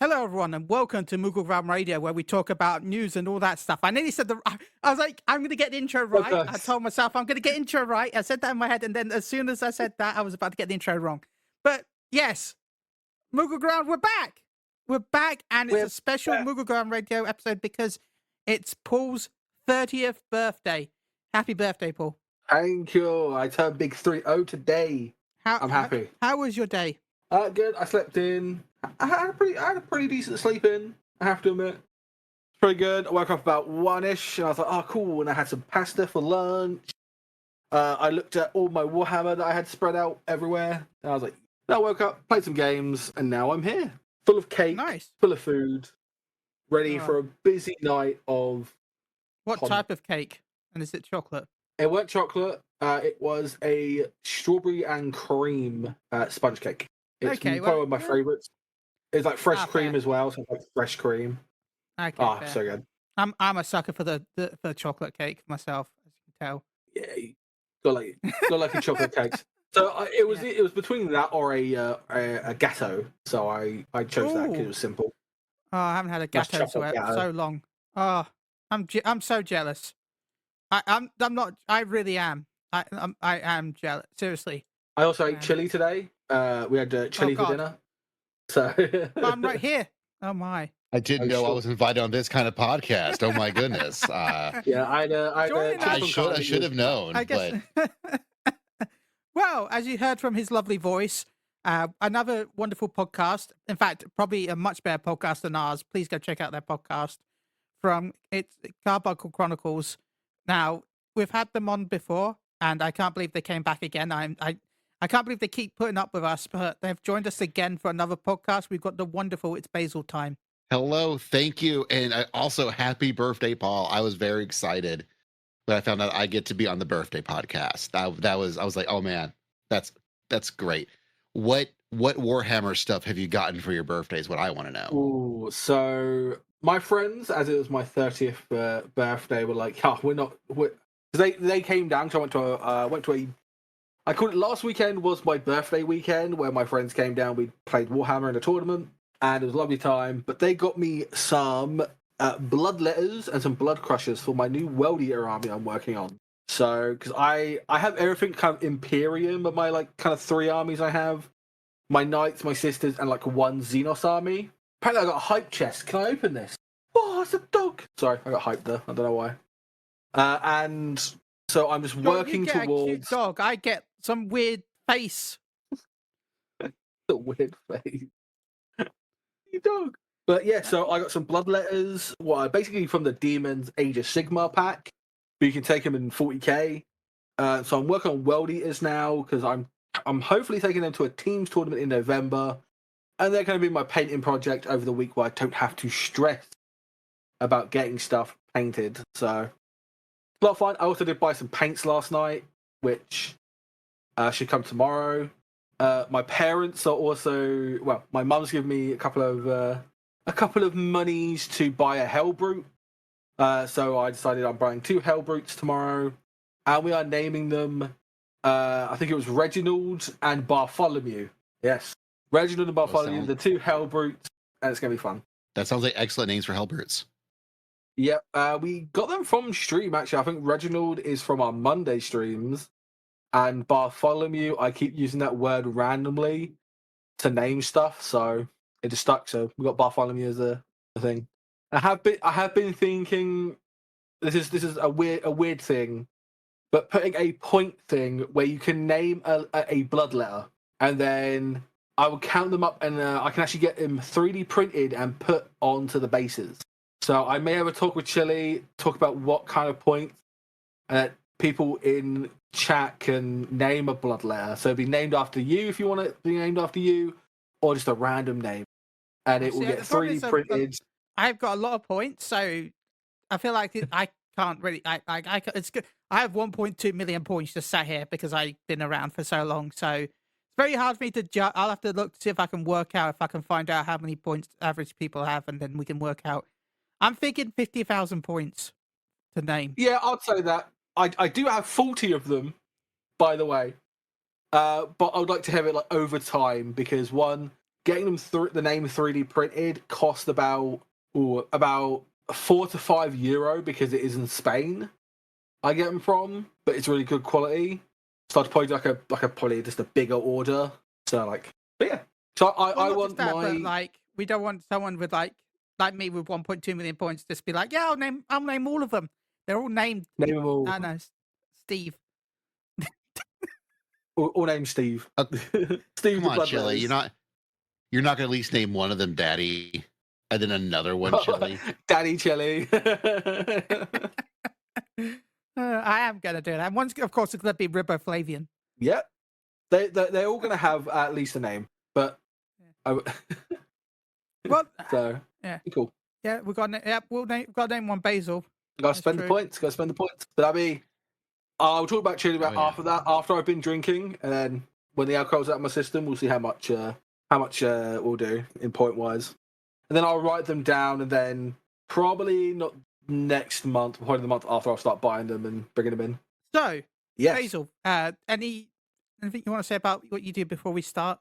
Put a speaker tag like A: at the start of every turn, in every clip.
A: Hello, everyone, and welcome to Moogle Realm Radio, where we talk about news and all that stuff. I nearly said I was like, I'm going to get the intro right.
B: Okay.
A: I told myself I'm going to get intro right. I said that in my head, and then as soon as I said that, I was about to get the intro wrong. But yes, Moogle Ground, we're back. We're back, and it's
B: We're
A: a special
B: back.
A: Moogle Ground Radio episode because it's Paul's 30th birthday. Happy birthday, Paul.
B: Thank you. I turned big 3-0 today. I'm happy.
A: How was your day?
B: Good. I slept in. I had a pretty decent sleep in. I have to admit, pretty good. I woke up about 1ish, and I was like, "Oh, cool!" And I had some pasta for lunch. I looked at all my Warhammer that I had spread out everywhere, and I was like, "I woke up, played some games, and now I'm here, full of cake,
A: Nice.
B: full of food, ready
A: Oh.
B: for a busy night of."
A: What type of cake? And is it chocolate?
B: It weren't chocolate. It was a strawberry and cream sponge cake. It's
A: Okay,
B: probably
A: well,
B: one of my
A: yeah.
B: favourites. It's like fresh cream
A: fair.
B: as well, so it's like fresh cream.
A: Okay, fair.
B: So good.
A: I'm a sucker for the chocolate cake myself, as you can tell.
B: Yeah, you got like your chocolate cakes. So it was between that or a gâteau. So I chose that because it was simple.
A: Oh, I haven't had a
B: Nice
A: gâteau
B: chocolate gâteau.
A: so long. Oh, I'm so jealous. I'm not. I really am. I am jealous. Seriously.
B: I also ate
A: Man.
B: chili today. We had chili for
A: God.
B: dinner. So
A: But I'm right here. Oh my.
C: I didn't know I was invited on this kind of podcast. Oh my goodness.
B: Yeah, I
A: Join us.
C: I should have known.
A: I guess. Well, as you heard from his lovely voice, another wonderful podcast. In fact, probably a much better podcast than ours. Please go check out their podcast from it's Carbuncle Chronicles. Now, we've had them on before, and I can't believe they came back again. I can't believe they keep putting up with us, but they've joined us again for another podcast. We've got the wonderful It's Basil Time.
C: Hello, thank you, and also happy birthday, Paul. I was very excited when I found out I get to be on the birthday podcast. I was like, oh man, that's great. What Warhammer stuff have you gotten for your birthday is what I want to know.
B: Ooh, so my friends, as it was my 30th birthday, were like, they came down because I went to a I called it last weekend was my birthday weekend where my friends came down. We played Warhammer in a tournament and it was a lovely time. But they got me some blood letters and some blood crushers for my new World Eater army I'm working on. So because I have everything kind of Imperium of my like kind of 3 armies I have. My Knights, my Sisters, and like 1 Xenos army. Apparently I got a hype chest. Can I open this? Oh, it's a dog. Sorry, I got hyped there. I don't know why. And so I'm just working
A: you get
B: towards
A: a cute dog. I get some weird face.
B: the weird face. You dog. But yeah, so I got some blood letters. Basically from the Demons Age of Sigmar pack. But you can take them in 40k. So I'm working on World Eaters now because I'm hopefully taking them to a teams tournament in November. And they're going to be my painting project over the week where I don't have to stress about getting stuff painted. So a lot of fun. I also did buy some paints last night, which should come tomorrow. My parents are also my mum's given me a couple of monies to buy a Hellbrute. So I decided I'm buying 2 Hellbrutes tomorrow, and we are naming them. I think it was Reginald and Bartholomew. Yes, Reginald and Bartholomew, the 2 Hellbrutes, and it's gonna be fun.
C: That sounds like excellent names for Hellbrutes.
B: Yep, we got them from stream actually. I think Reginald is from our Monday streams. And Bartholomew, I keep using that word randomly to name stuff, so it just stuck. So we got Bartholomew as a thing. I have been thinking this is a weird thing, but putting a point thing where you can name a blood letter, and then I will count them up, and I can actually get them 3D printed and put onto the bases. So I may have a talk with Chili, talk about what kind of points people in chat can name a blood letter. So it'll be named after you if you want it to be named after you, or just a random name. And it will get 3D printed.
A: I've got a lot of points, so I feel like I can't really. It's good. I have 1.2 million points just sat here because I've been around for so long. So it's very hard for me to judge. I'll have to look to see if I can work out, if I can find out how many points average people have, and then we can work out. I'm thinking 50,000 points to name.
B: Yeah, I'd say that. I do have 40 of them, by the way. But I would like to have it like over time because one, getting them through the name 3D printed cost about 4 to 5 euro because it is in Spain. I get them from, but it's really good quality. So I'd probably do probably just a bigger order. So but yeah. So I
A: not
B: want
A: just that,
B: my
A: but we don't want someone with like me with 1.2 million points just be like, yeah, I'll name all of them. They're all named.
B: name them all.
A: I know, Steve.
B: All named Steve. Steve
C: Come
B: the
C: on,
B: Blood
C: Chili.
B: Letters.
C: You're not gonna at least name one of them Daddy, and then another one Chili.
B: Daddy Chili.
A: I am gonna do that. And one's, of course, it's gonna be Riboflavian.
B: Yep. They're all gonna have at least a name, but
A: Well,
B: so
A: yeah,
B: cool.
A: yeah, we've got to name one Basil.
B: Gotta spend the points. Gotta spend the points. But that'll be. I'll talk about Chili after that. After I've been drinking, and then when the alcohol's out of my system, we'll see how much we'll do in point wise, and then I'll write them down, and then probably not next month, probably the month after, I'll start buying them and bringing them in.
A: So,
B: yes.
A: Basil, anything you want to say about what you do before we start?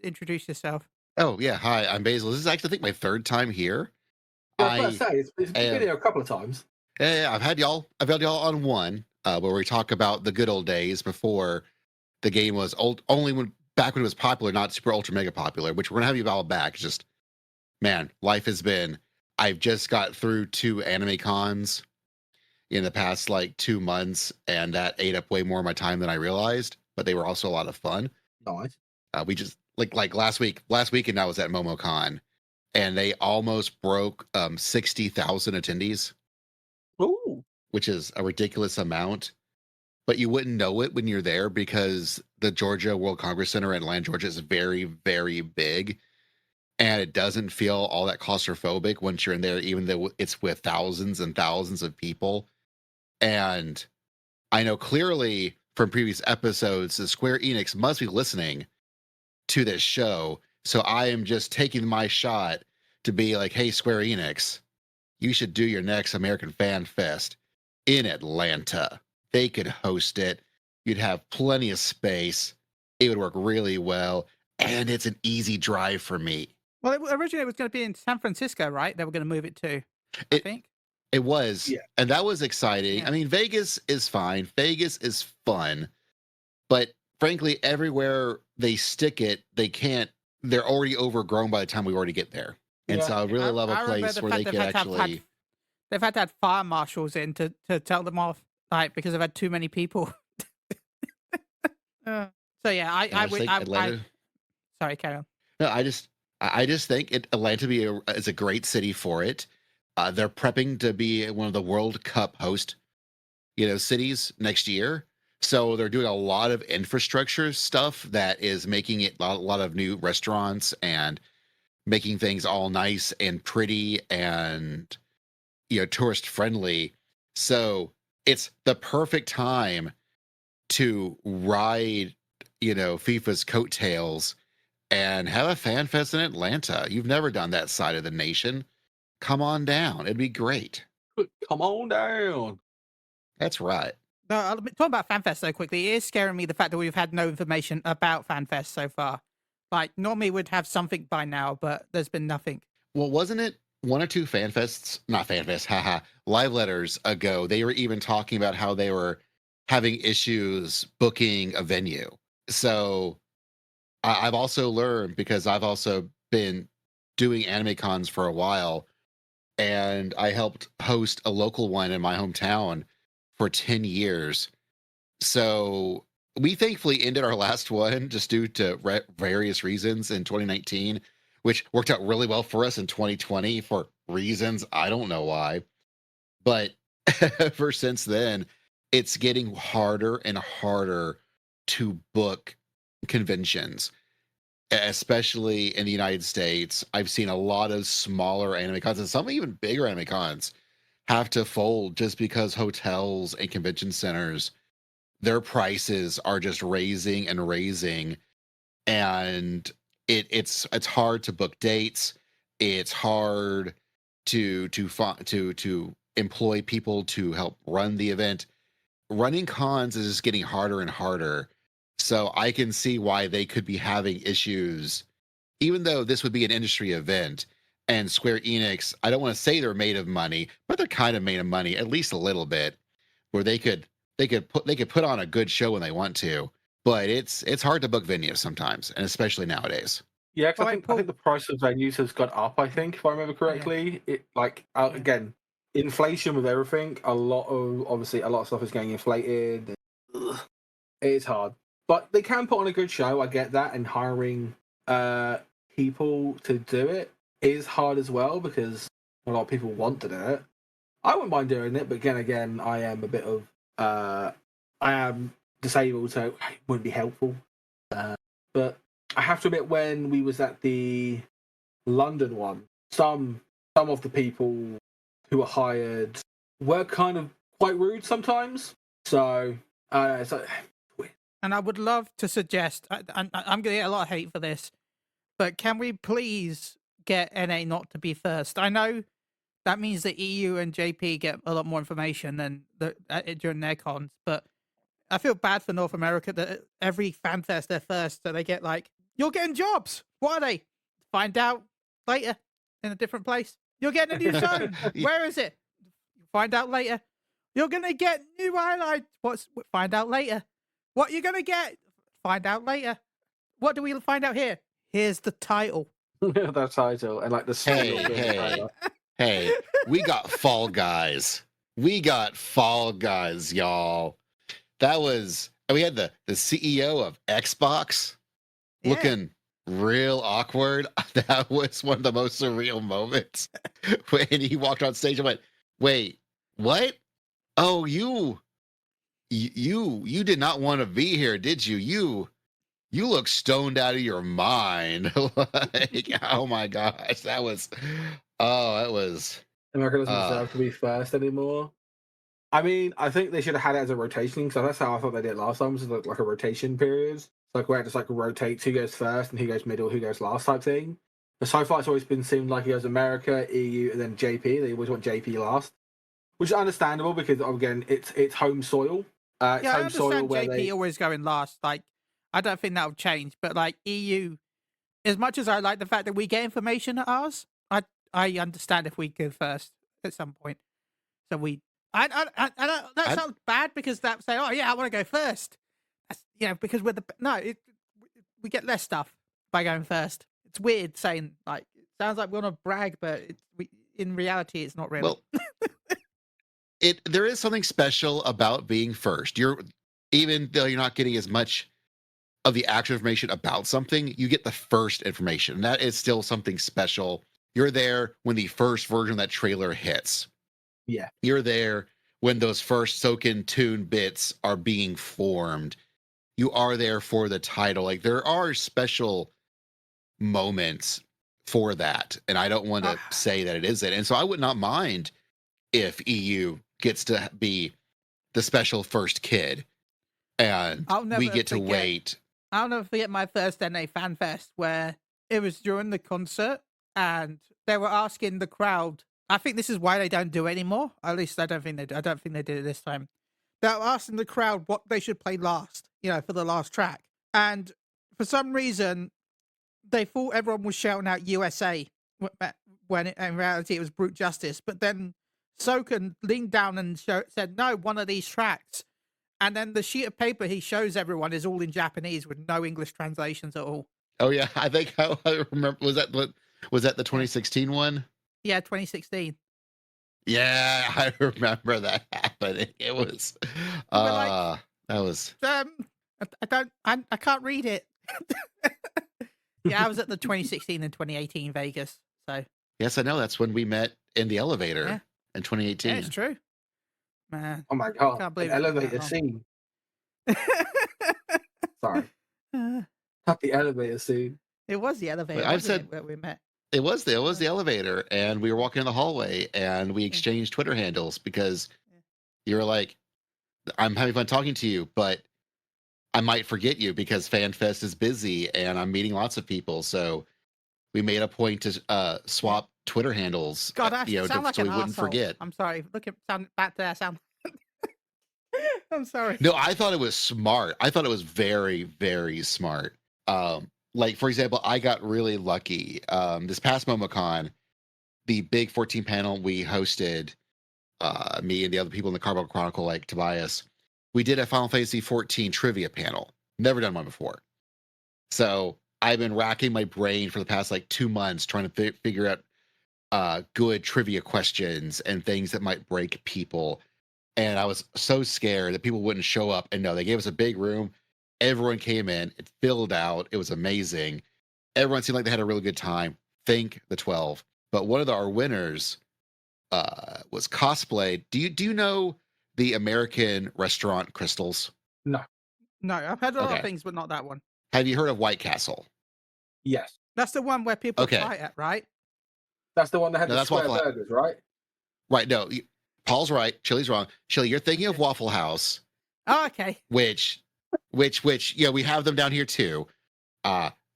A: Introduce yourself.
C: Oh yeah, hi, I'm Basil. This is actually, I think, my third time here.
B: I was about to say it's been here a couple of times.
C: Yeah, I've had y'all on one where we talk about the good old days before the game was back when it was popular, not super ultra mega popular. Which we're gonna have you all back. Just man, life has been. I've just got through 2 anime cons in the past 2 months, and that ate up way more of my time than I realized. But they were also a lot of fun.
B: Nice.
C: We just like last weekend I was at MomoCon, and they almost broke 60,000 attendees.
B: Ooh.
C: Which is a ridiculous amount, but you wouldn't know it when you're there because the Georgia World Congress Center in Atlanta, Georgia is very, very big, and it doesn't feel all that claustrophobic once you're in there, even though it's with thousands and thousands of people. And I know clearly from previous episodes that Square Enix must be listening to this show, so I am just taking my shot to be like, hey, Square Enix, you should do your next American Fan Fest in Atlanta. They could host it. You'd have plenty of space. It would work really well. And it's an easy drive for me.
A: Well, originally it was going to be in San Francisco, right? They were going to move it to, I think.
C: It was.
B: Yeah.
C: And that was exciting.
A: Yeah.
C: I mean, Vegas is fine. Vegas is fun. But frankly, everywhere they stick it, they're already overgrown by the time we already get there. And so I really love a place where they can actually...
A: They've had to have fire marshals in to tell them off, because they've had too many people. So yeah, I would. Sorry, carry on.
C: No, I just think Atlanta is a great city for it. They're prepping to be one of the World Cup host, cities next year. So they're doing a lot of infrastructure stuff that is making it a lot of new restaurants and making things all nice and pretty and tourist friendly. So it's the perfect time to ride, FIFA's coattails and have a fan fest in Atlanta. You've never done that side of the nation. Come on down. It'd be great.
B: Come on down.
C: That's right.
A: No, talking about FanFest so quickly, it is scaring me the fact that we've had no information about FanFest so far. Normally we'd have something by now, but there's been nothing.
C: Well, wasn't it 1 or 2 live letters ago, they were even talking about how they were having issues booking a venue. So I've also learned, because I've also been doing anime cons for a while, and I helped host a local one in my hometown for 10 years. So we thankfully ended our last one just due to various reasons in 2019, which worked out really well for us in 2020 for reasons I don't know why. But ever since then, it's getting harder and harder to book conventions, especially in the United States. I've seen a lot of smaller anime cons, and some even bigger anime cons have to fold just because hotels and convention centers, their prices are just raising and raising. And it's hard to book dates. It's hard to employ people to help run the event. Running cons is just getting harder and harder. So I can see why they could be having issues, even though this would be an industry event, and Square Enix, I don't want to say they're made of money, but they're kind of made of money, at least a little bit, where they could put on a good show when they want to. But it's hard to book venues sometimes, and especially nowadays.
B: Yeah, 'cause
A: All
B: I
A: right,
B: think
A: Paul.
B: the price of venues has gone up. I think, if I remember correctly, it like again, inflation with everything. A lot of stuff is getting inflated. Ugh, it is hard, but they can put on a good show. I get that, and hiring people to do it is hard as well because a lot of people want to do it. I wouldn't mind doing it, but again, I am a bit of I am disabled, so it wouldn't be helpful. But I have to admit, when we was at the London one, some of the people who were hired were kind of quite rude sometimes. So it's like,
A: And I would love to suggest, I'm going to get a lot of hate for this, but can we please get NA not to be first? I know that means that EU and JP get a lot more information than during their cons, but I feel bad for North America that every fan fest they're first, so they get like, you're getting jobs. What are they? Find out later in a different place. You're getting a new zone. Where is it? Find out later. You're gonna get new highlights. Find out later. What you're gonna get? Find out later. What do we find out here? Here's the title.
B: that title and like the
C: Hey, we got Fall Guys. We got Fall Guys, y'all. We had the CEO of Xbox looking real awkward. That was one of the most surreal moments when he walked on stage. I went, wait, what? Oh, you did not want to be here, did you? You look stoned out of your mind. Like, oh my gosh, that was
B: America doesn't deserve to be first anymore. I mean, I think they should have had it as a rotation, because that's how I thought they did it last time. Was like a rotation period, like where it just like rotates who goes first and who goes middle, who goes last type thing. But so far, it's always been seemed like it goes America, EU, and then JP. They always want JP last, which is understandable because again, it's home soil. It's
A: I
B: home
A: understand
B: soil where
A: JP always going last. Like, I don't think that'll change. But like EU, as much as I like the fact that we get information at ours, I understand if we go first at some point. So that sounds bad because that say, oh yeah, I want to go first. That's, because we're we get less stuff by going first. It's weird saying like it sounds like we want to brag, but in reality, it's not really.
C: Well, there is something special about being first. Even though you're not getting as much of the actual information about something, you get the first information. And that is still something special. You're there when the first version of that trailer hits.
B: Yeah.
C: You're there when those first Soken tune bits are being formed. You are there for the title. Like, there are special moments for that. And I don't want to say that it isn't. And so I would not mind if EU gets to be the special first kid and we get to wait.
A: I'll never forget my first NA Fan Fest where it was during the concert and they were asking the crowd. I think this is why they don't do it anymore. At least I don't think they do. I don't think they did it this time. They were asking the crowd what they should play last, for the last track. And for some reason, they thought everyone was shouting out USA when in reality it was Brute Justice. But then Soken leaned down and said, no, one of these tracks. And then the sheet of paper he shows everyone is all in Japanese with no English translations at all.
C: Oh yeah, I think I remember. Was that the 2016 one?
A: Yeah, 2016.
C: Yeah, I remember that happening. It was that was
A: I can't read it. Yeah, I was at the 2016 and 2018 Vegas. So
C: yes, I know. That's when we met in the elevator in 2018.
A: Yeah, it's true. Man.
B: Oh my god.
A: Can't believe
B: elevator scene. Sorry. Not the elevator scene.
A: It was the elevator.
C: I've said
A: where we met.
C: It was the elevator, and we were walking in the hallway, and we exchanged Twitter handles because you were like, "I'm having fun talking to you, but I might forget you because FanFest is busy, and I'm meeting lots of people." So we made a point to swap Twitter handles,
A: God, I sound like
C: so
A: an
C: we wouldn't
A: arsehole.
C: forget.
A: I'm sorry. Sound back to that sound. I'm sorry.
C: No, I thought it was smart. I thought it was very, very smart. like for example, I got really lucky. This past MomoCon, the big 14 panel we hosted, me and the other people in the Carbon Chronicle, like Tobias, we did a Final Fantasy 14 trivia panel. Never done one before. So I've been racking my brain for the past like 2 months trying to figure out good trivia questions and things that might break people. And I was so scared that people wouldn't show up. And no, they gave us a big room. Everyone came in. It filled out. It was amazing. Everyone seemed like they had a really good time. Thank the 12. But one of our winners was cosplayed. Do you know the American restaurant Crystals?
B: No.
A: No, I've heard a lot of
C: Okay.
A: things, but not that one.
C: Have you heard of White Castle?
B: Yes.
A: That's the one where people
C: Okay.
A: fight at, right?
B: That's the one that had
C: No,
B: the
C: that's
B: square
C: Waffle House.
B: burgers, right?
C: Right. No, Paul's right. Chili's wrong. Chili, you're thinking of Waffle House,
A: Oh, okay.
C: which, yeah, we have them down here too.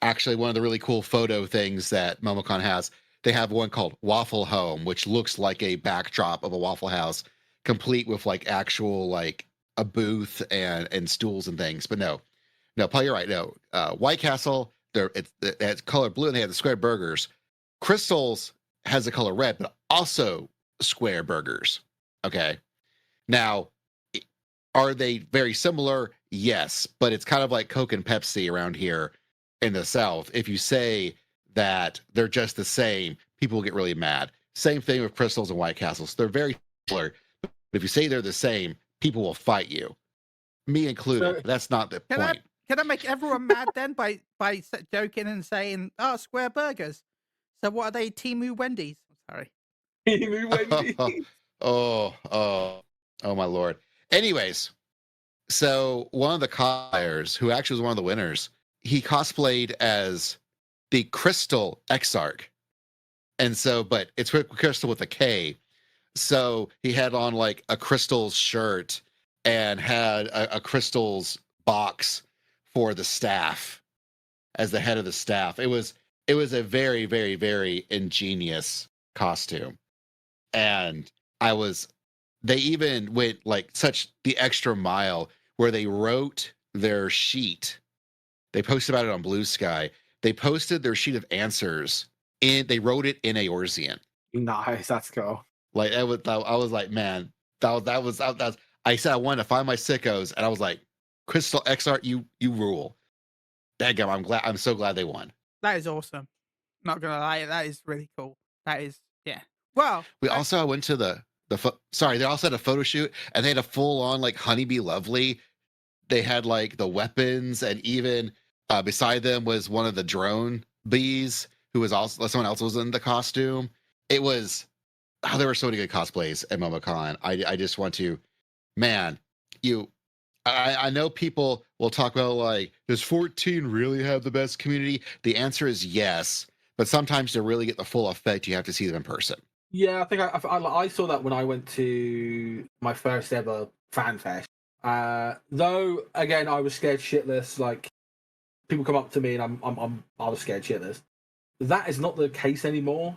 C: Actually, one of the really cool photo things that MomoCon has, they have one called Waffle Home, which looks like a backdrop of a Waffle House, complete with like actual like a booth and stools and things. But no, Paul, you're right. No, White Castle, it's color blue, and they have the square burgers. Crystals has the color red, but also square burgers. Okay, now are they very similar? Yes, but it's kind of like Coke and Pepsi around here in the South. If you say that they're just the same, people will get really mad. Same thing with Crystals and White Castles. They're very similar, but if you say they're the same, people will fight you, me included. That's not the point.
A: Can I make everyone mad then by joking and saying, "Oh, square burgers"? So what are they? Timu Wendy's? Sorry.
B: Timu Wendy's.
C: Oh my lord. Anyways, so one of the cosplayers, who actually was one of the winners, he cosplayed as the Crystal Exarch. And so, but it's Crystal with a K. So he had on like a Crystal's shirt and had a Crystal's box for the staff as the head of the staff. It was a very, very, very ingenious costume. And they even went like such the extra mile where they wrote their sheet. They posted about it on Blue Sky. They posted their sheet of answers they wrote it in Eorzean.
B: Nice, that's cool.
C: Like I was like, man, that was I said I wanted to find my sickos, and I was like, Crystal Exarch, you rule. Daggum, I'm so glad they won.
A: That is awesome. Not gonna lie, that is really cool. That is, yeah. Well,
C: we also went to they also had a photo shoot, and they had a full on like Honeybee Lovely. They had like the weapons, and even beside them was one of the drone bees, who was also someone else was in the costume. It was there were so many good cosplays at MomoCon. I just want to, man, I know people will talk about like, does 14 really have the best community? The answer is yes, but sometimes to really get the full effect, you have to see them in person.
B: Yeah, I think I saw that when I went to my first ever fan fest. Though again, I was scared shitless. Like people come up to me and I was scared shitless. That is not the case anymore.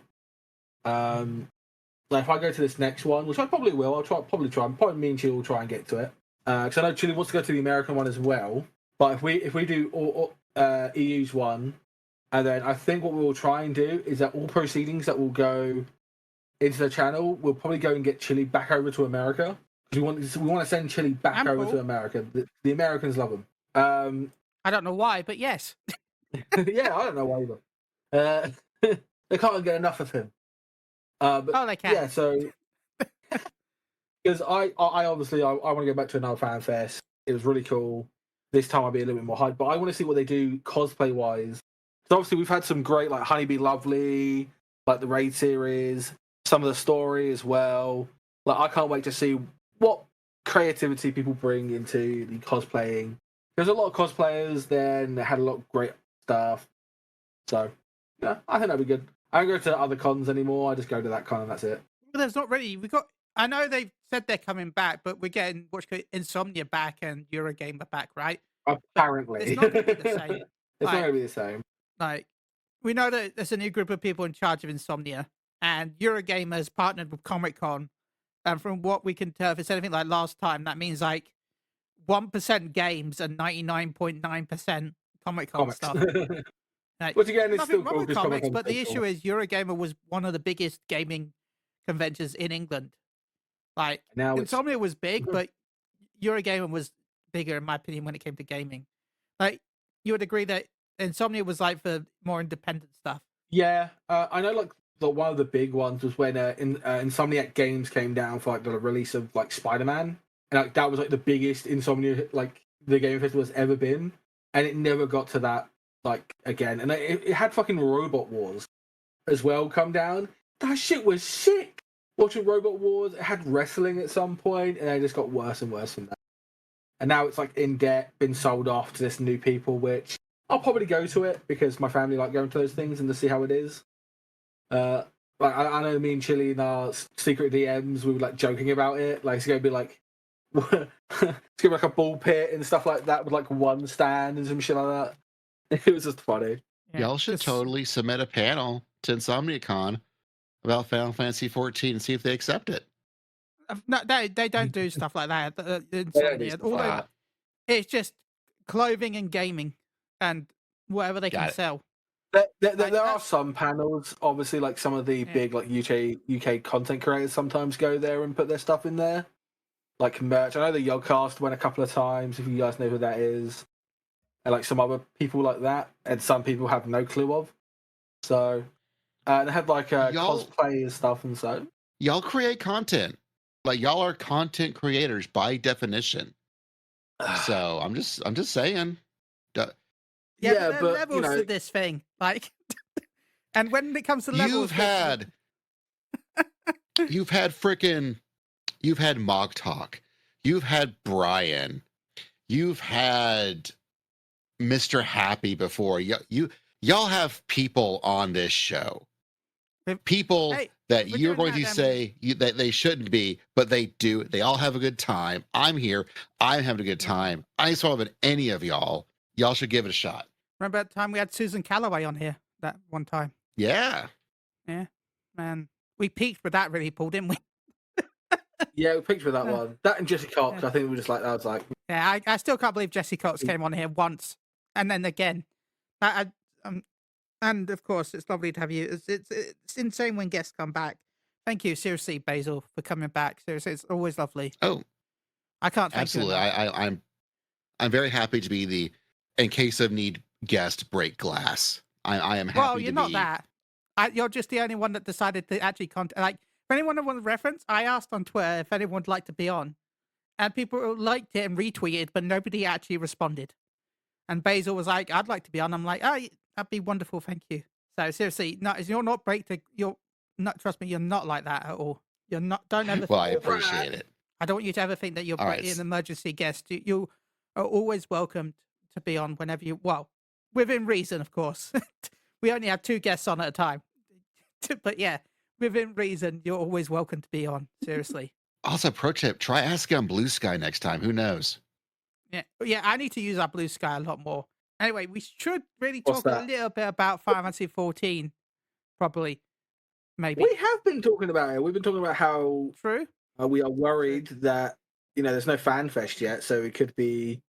B: Like if I go to this next one, which I probably will, I'll probably me and Chili will try and get to it. Because I know Chili wants to go to the American one as well. But if we do EU's one, and then I think what we'll try and do is that all proceedings that will go into the channel, we'll probably go and get Chili back over to America, because we want to send Chili back over to America. The Americans love him.
A: I don't know why, but yes.
B: Yeah, I don't know why either. They can't get enough of him. But,
A: they can.
B: Yeah, so because I obviously I want to go back to another fan fest. It was really cool. This time I'll be a little bit more hyped, but I want to see what they do cosplay wise. So obviously we've had some great like Honeybee Lovely, like the raid series, some of the story as well. Like I can't wait to see what creativity people bring into the cosplaying. There's a lot of cosplayers there, and they had a lot of great stuff. So yeah, I think that'd be good. I don't go to other cons anymore. I just go to that con and that's it.
A: Well, there's not really. I know they've said they're coming back, but we're getting Insomnia back and Eurogamer back, right?
B: Apparently,
A: it's not going to be the same.
B: It's not going to be the same.
A: Like we know that there's a new group of people in charge of Insomnia, and Eurogamer has partnered with Comic Con. And from what we can tell, if it's anything like last time, that means like 1% games and 99.9% Comic Con stuff. Like,
B: Which again is still
A: nothing wrong
B: cool
A: with
B: because
A: comics, but the issue is Eurogamer was one of the biggest gaming conventions in England. Like,
B: now
A: Insomnia was big, but Eurogamer was bigger, in my opinion, when it came to gaming. Like, you would agree that Insomnia was like for more independent stuff.
B: Yeah, I know. Like one of the big ones was when Insomniac Games came down for like the release of like Spider-Man, and like that was like the biggest Insomnia like the game festival has ever been, and it never got to that like again. And it had fucking Robot Wars as well come down. That shit was sick. Watching Robot Wars, it had wrestling at some point, and it just got worse and worse from that. And now it's like in debt, been sold off to this new people, which I'll probably go to it because my family like going to those things and to see how it is. Like I know me and Chili in our secret DMs, we were like joking about it. Like it's gonna be like it's gonna be like a ball pit and stuff like that with like one stand and some shit like that. It was just funny.
A: Yeah,
C: Y'all should totally submit a panel to InsomniaCon about Final Fantasy 14 and see if they accept it.
A: No, they don't do stuff like that.
B: They don't do
A: Insomnia.
B: stuff
A: Although
B: like that.
A: it's just clothing and gaming and whatever they can
C: Got it.
A: sell.
B: There are some panels, obviously, like some of the big like UK content creators sometimes go there and put their stuff in there, like merch. I know the Yogcast went a couple of times. If you guys know who that is, and like some other people like that, and some people have no clue of. So they had like cosplay and stuff, and so
C: Y'all create content. Like y'all are content creators by definition. So I'm just saying.
A: Yeah,
B: Yeah,
A: but there are
B: but,
A: levels
B: you know-
A: to this thing. Like, and when it comes to levels,
C: You've had Mog Talk, you've had Brian, you've had Mr. Happy before. Y'all have people on this show. People that
A: we're
C: you're
A: doing
C: going to
A: that,
C: say that they shouldn't be, but they do. They all have a good time. I'm here. I'm having a good time. I ain't smaller than any of y'all. Y'all should give it a shot.
A: remember that time we had Susan Calloway on here that one time?
C: Yeah.
A: Yeah, man, we peaked with that really, Paul, didn't we?
B: yeah, we picked for that one. That and Jesse Cox,
A: Yeah.
B: I think we were just like that was like
A: Yeah, I still can't believe Jesse Cox came on here once and then again. And of course, it's lovely to have you. It's insane when guests come back. Thank you, seriously, Basil, for coming back. Seriously, it's always lovely.
C: Oh,
A: I can't thank
C: absolutely.
A: you enough.
C: I'm very happy to be the, in case of need, guest break glass. I am happy.
A: Well, you're not that. You're just the only one that decided to actually contact. Like, for anyone that wants a reference, I asked on Twitter if anyone would like to be on, and people liked it and retweeted, but nobody actually responded. And Basil was like, "I'd like to be on." I'm like, "Oh, that'd be wonderful, thank you." So seriously, no, you're not you're not. Trust me, you're not like that at all. You're not. Don't ever.
C: Well, I
A: think that.
C: appreciate it.
A: I don't want you to ever think that you're
C: All right.
A: an emergency guest. You are always welcome to be on whenever you. Well, within reason, of course. We only have 2 guests on at a time, but yeah, within reason, you're always welcome to be on. Seriously.
C: Also, pro tip: try asking on Blue Sky next time. Who knows?
A: Yeah. I need to use our Blue Sky a lot more. Anyway, we should really
B: What's
A: talk a
B: that?
A: little bit about Final Fantasy 14, probably, maybe.
B: we have been talking about it. We've been talking about how
A: True.
B: we are worried that there's no fan fest yet, so it could be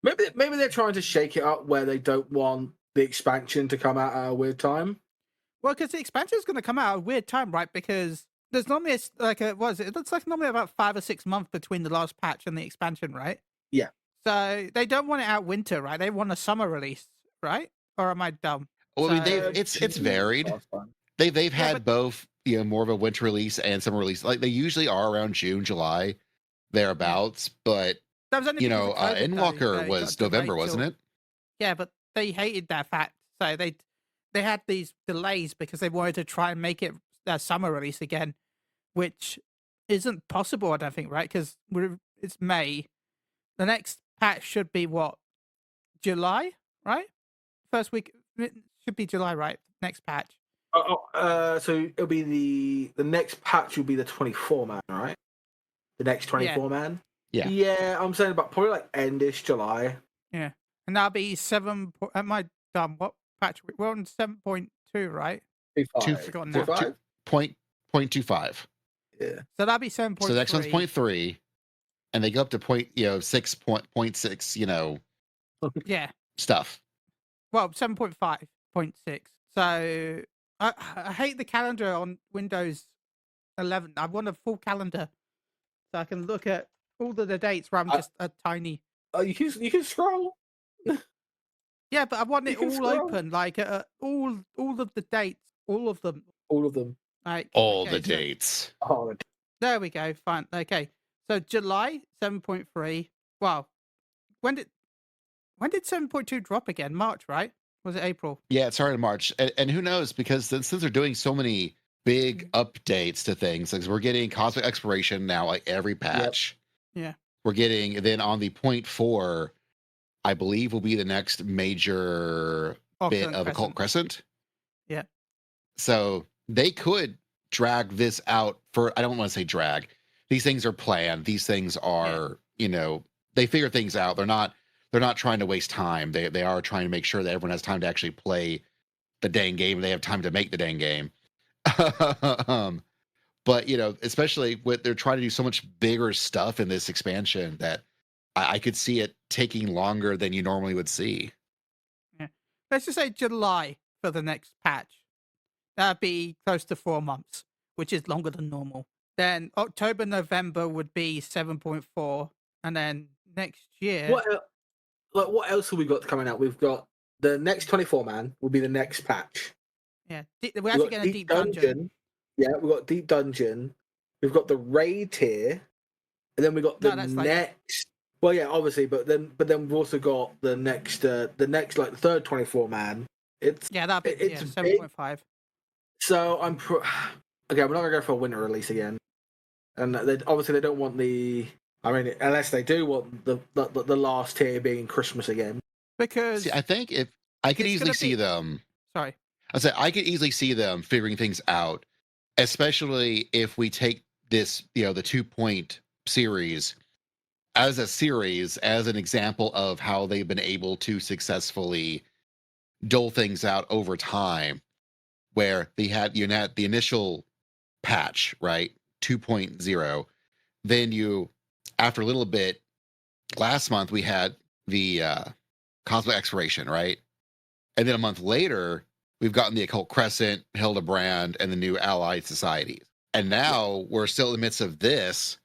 B: maybe they're trying to shake it up where they don't want the expansion to come out at a weird time.
A: Well, because the expansion is going to come out at a weird time, right? Because there's normally it looks like normally about 5 or 6 months between the last patch and the expansion, right?
B: Yeah.
A: So they don't want it out winter, right? They want a summer release, right? Or am I dumb?
C: Well, I mean,
A: So-
C: it's varied.
B: Last time.
C: They've had
A: but-
C: both, more of a winter release and summer release. Like they usually are around June, July, thereabouts. But
A: That was only because of COVID, though,
C: Endwalker
A: it
C: was
A: got delayed
C: November, wasn't
A: till-
C: it?
A: Yeah, but they hated that fact, so they had these delays because they wanted to try and make it a summer release again, which isn't possible, I don't think, right? Because it's May. The next patch should be what, July, right? First week it should be July, right? Next patch.
B: So it'll be the next patch will be the 24 man, right? The next 24 man.
C: Yeah.
B: Yeah, I'm saying about probably like endish July.
A: Yeah, and that'll be 7. Am I dumb? What patch? We're on 7.2, right?
B: 2.5.
A: Forgotten now.
B: 2.5?
C: 0.25.
B: Yeah.
A: So that'll be 7.3.
C: So the next one's 0.3, and they go up to 6.6.
A: Yeah.
C: Stuff.
A: Well, 7.5. 0.6. So I hate the calendar on Windows 11. I want a full calendar so I can look at all of the dates rather than just a tiny.
B: Oh, you can scroll.
A: Yeah, but I want
B: You
A: it
B: can
A: all
B: scroll.
A: open, like all of the dates, all of them.
B: All of them.
A: Like
C: All
A: okay,
C: the
A: so
C: dates.
B: Oh,
A: there we go. Fine. Okay, so July 7.3. Wow, when did 7.2 drop again? March, right? Was it April?
C: Yeah, it started in March, and who knows? Because since they're doing so many big updates to things, like we're getting cosmic exploration now, like every patch.
A: Yeah.
C: We're getting then on the point 4, I believe will be the next major bit
A: Occult
C: of Occult
A: Crescent.
C: Crescent.
A: Yeah.
C: So they could drag this out for, I don't want to say drag. These things are planned. These things are, they figure things out. They're not trying to waste time. They are trying to make sure that everyone has time to actually play the dang game. They have time to make the dang game. But especially with they're trying to do so much bigger stuff in this expansion that I could see it taking longer than you normally would see.
A: Yeah. Let's just say July for the next patch. That'd be close to 4 months, which is longer than normal. Then October, November would be 7.4, and then next year.
B: what else have we got coming out? We've got the next 24-man will be the next patch.
A: Yeah, we're actually getting a deep dungeon.
B: Yeah, we've got deep dungeon. We've got the raid tier, and then we got the next. Well, yeah, obviously, but then we've also got the next like the third 24-man. It's
A: 7.5.
B: So I'm okay. We're not gonna go for a winter release again, and obviously they don't want the. I mean, unless they do want the last tier being Christmas again.
A: Because
C: see, I think if I could easily see them.
A: Sorry,
C: I said I could easily see them figuring things out, especially if we take this, the 2-point series as a series as an example of how they've been able to successfully dole things out over time, where they had the initial patch, right? 2.0. Then after a little bit, last month we had the cosmic exploration, right? And then a month later, we've gotten the Occult Crescent, Hildebrand, and the new Allied Societies. And now we're still in the midst of this.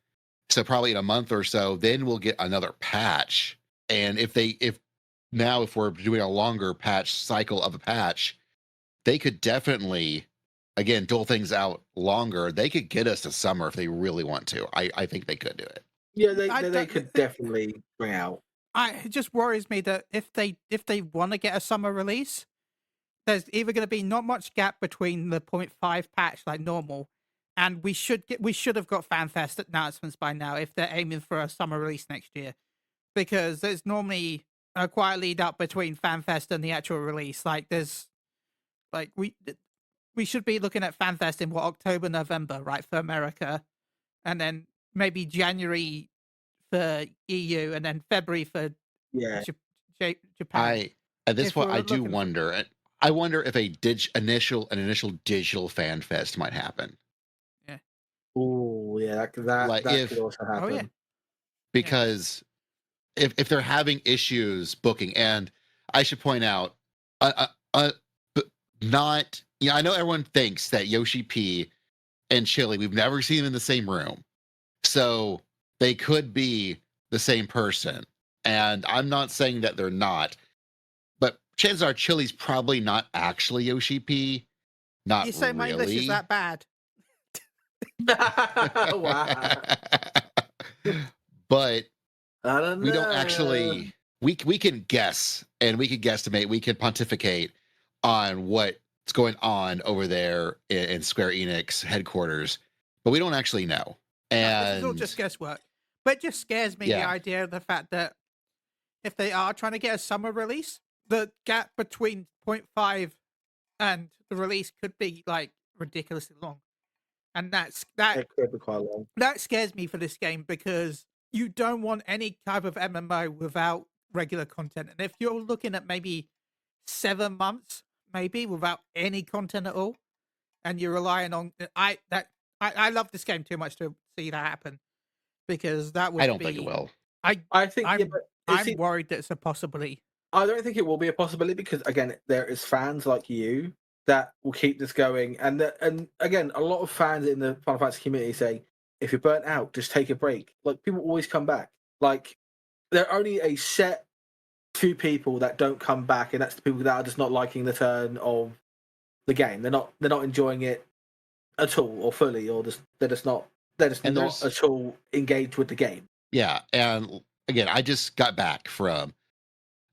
C: So probably in a month or so, then we'll get another patch. And if we're doing a longer patch cycle of a patch, they could definitely, again, dole things out longer. They could get us to summer if they really want to. I think they could do it.
B: Yeah, they could definitely bring out.
A: It just worries me that if they want to get a summer release, there's either going to be not much gap between the 0.5 patch like normal, and we should have got FanFest announcements by now if they're aiming for a summer release next year, because there's normally a quiet lead up between FanFest and the actual release. Like we should be looking at FanFest in October, November, right, for America, and then maybe January for EU, and then February for Japan.
C: At this point, I do wonder. I wonder if an initial digital fan fest might happen.
A: Yeah.
B: Oh yeah, that could also happen.
A: Oh, yeah.
C: Because if they're having issues booking, and I should point out, not I know everyone thinks that Yoshi P and Chili, we've never seen them in the same room, so they could be the same person. And I'm not saying that they're not, but chances are Chili's probably not actually Yoshi P. Not
A: you say
C: really.
A: My English is that bad?
B: Wow.
C: But
B: I don't know.
C: we don't actually. We can guess, and we can guesstimate. We can pontificate on what's going on over there in Square Enix headquarters, but we don't actually know. And
A: this is all just guesswork. But it just scares me, the idea of the fact that if they are trying to get a summer release, the gap between 0.5 and the release could be like ridiculously long. And
B: it could be quite long.
A: That scares me for this game, because you don't want any type of MMO without regular content. And if you're looking at maybe 7 months, maybe without any content at all, and you're relying on I love this game too much to see that happen, because that would
C: I don't think it will.
B: I think
A: I'm worried that it's a possibility.
B: I don't think it will be a possibility because, again, there is fans like you that will keep this going. And again, a lot of fans in the Final Fantasy community say, if you're burnt out, just take a break. Like, people always come back. Like, there are only a set few people that don't come back, and that's the people that are just not liking the turn of the game. They're not enjoying it at all or fully, or they're just not at all engaged with the game.
C: Yeah, and again, I just got back from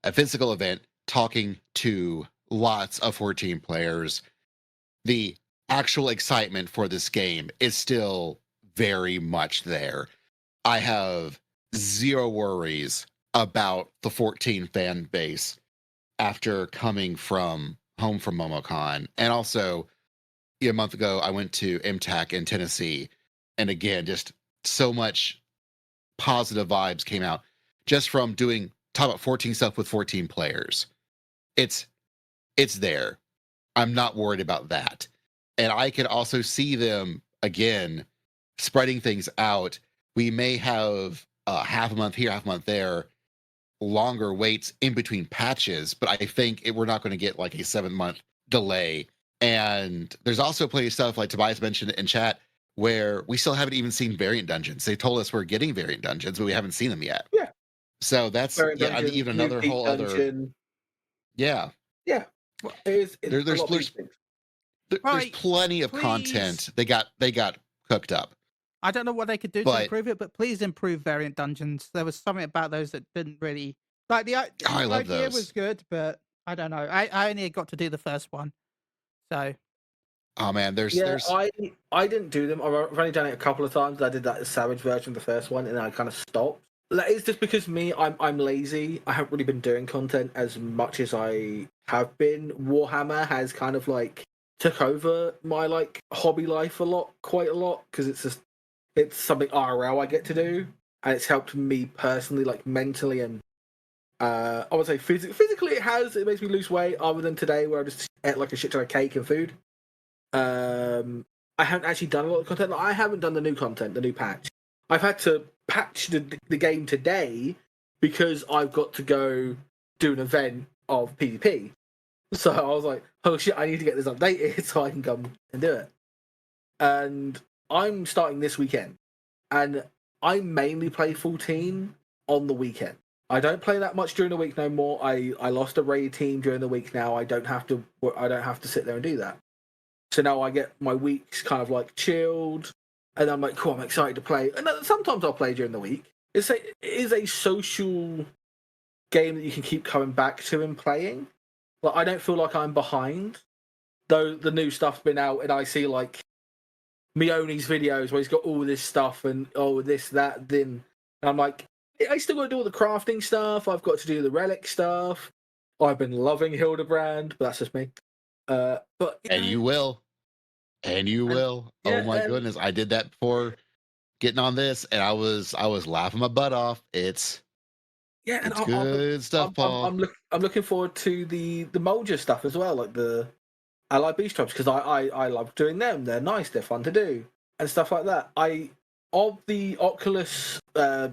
C: a physical event talking to lots of 14 players. The actual excitement for this game is still very much there. I have zero worries about the 14 fan base after coming from home from MomoCon. And also, a month ago, I went to MTAC in Tennessee. And again, just so much positive vibes came out just from talk about 14 stuff with 14 players. It's there. I'm not worried about that. And I can also see them again spreading things out. We may have half a month here, half a month there, longer waits in between patches, but I think we're not going to get like a 7-month delay. And there's also plenty of stuff like Tobias mentioned in chat where we still haven't even seen variant dungeons. They told us we're getting variant dungeons, but we haven't seen them yet.
B: Yeah.
C: So that's even another whole other. Yeah.
B: Yeah. Well, there's
C: plenty of content. They got cooked up.
A: I don't know what they could do to improve it, but please improve variant dungeons. There was something about those that didn't really like the idea was good, but I don't know. I only got to do the first one, so.
C: Oh man, there's.
B: I didn't do them. I've only done it a couple of times. I did that Savage version of the first one, and then I kind of stopped. It's just because I'm lazy. I haven't really been doing content as much as I have been. Warhammer has kind of like took over my like hobby life quite a lot, because it's something IRL I get to do, and it's helped me personally, like mentally and I would say physically. It makes me lose weight. Other than today, where I just ate like a shit ton of cake and food. I haven't actually done a lot of content. I haven't done the new content, the new patch. I've had to patch the game today because I've got to go do an event of PvP. So I was like, oh shit, I need to get this updated so I can come and do it. And I'm starting this weekend. And I mainly play 14 on the weekend. I don't play that much during the week no more. I lost a raid team during the week now. I don't have to sit there and do that. So now I get my weeks kind of like chilled, and I'm like, cool, I'm excited to play. And sometimes I'll play during the week. It is a social game that you can keep coming back to and playing. Like, I don't feel like I'm behind, though the new stuff's been out, and I see like Mioni's videos where he's got all this stuff and this, that, then. And I'm like, I still got to do all the crafting stuff. I've got to do the relic stuff. I've been loving Hildebrand, but that's just me. You
C: will. Oh my goodness, I did that before getting on this, and I was laughing my butt off. It's good stuff, Paul.
B: I'm looking forward to the Molger stuff as well, like the Allied Beast Tribes, because I love doing them. They're nice, they're fun to do, and stuff like that. Of the Oculus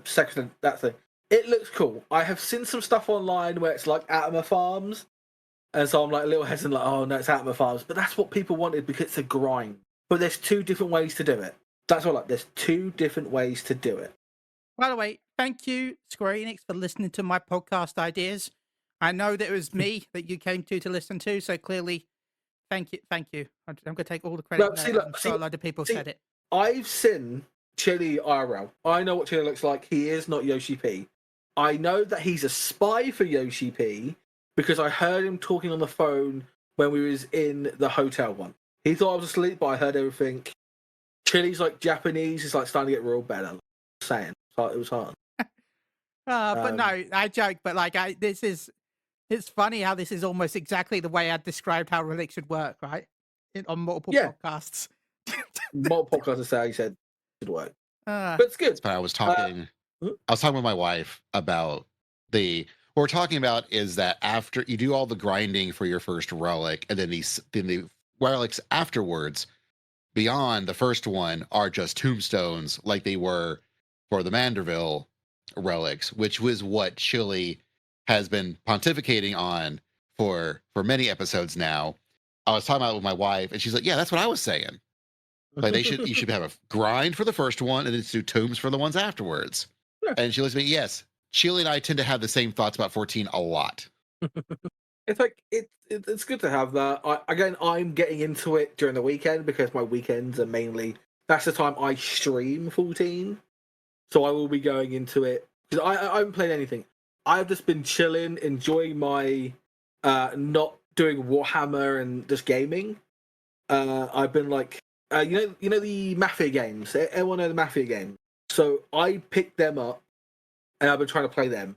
B: section, that thing, it looks cool. I have seen some stuff online where it's like Atma Farms. And so I'm like a little hesitant, like, oh no, it's Atma Farms. But that's what people wanted because it's a grind. But there's 2 different ways to do it. That's all. Like, there's 2 different ways to do it.
A: By the way, thank you, Square Enix, for listening to my podcast ideas. I know that it was me that you came to listen to, so clearly, thank you. I'm going to take all the credit. I'm sure a lot of people said it.
B: I've seen Chili IRL. I know what Chili looks like. He is not Yoshi P. I know that he's a spy for Yoshi P, because I heard him talking on the phone when we was in the hotel one. He thought I was asleep, but I heard everything. Chili's like Japanese. It's like starting to get real bad. I'm saying. So it was hard.
A: But no, I joke. But like, it's funny how this is almost exactly the way I described how Relic should work, right? On multiple podcasts.
B: Multiple podcasts is how you said it should work. But it's good.
C: But I was talking with my wife about what we're talking about is that after you do all the grinding for your first relic, and then the relics afterwards, beyond the first one, are just tombstones like they were for the Manderville relics, which was what Chili has been pontificating on for many episodes now. I was talking about it with my wife, and she's like, "Yeah, that's what I was saying. Like you should have a grind for the first one, and then do tombs for the ones afterwards."
B: Yeah.
C: And she looks at me, yes, Chile and I tend to have the same thoughts about 14 a lot.
B: It's like it's good to have that. I'm getting into it during the weekend because my weekends are mainly that's the time I stream 14. So I will be going into it because I haven't played anything. I've just been chilling, enjoying my not doing Warhammer and just gaming. I've been like you know the Mafia games. Everyone know the Mafia games. So I picked them up and I've been trying to play them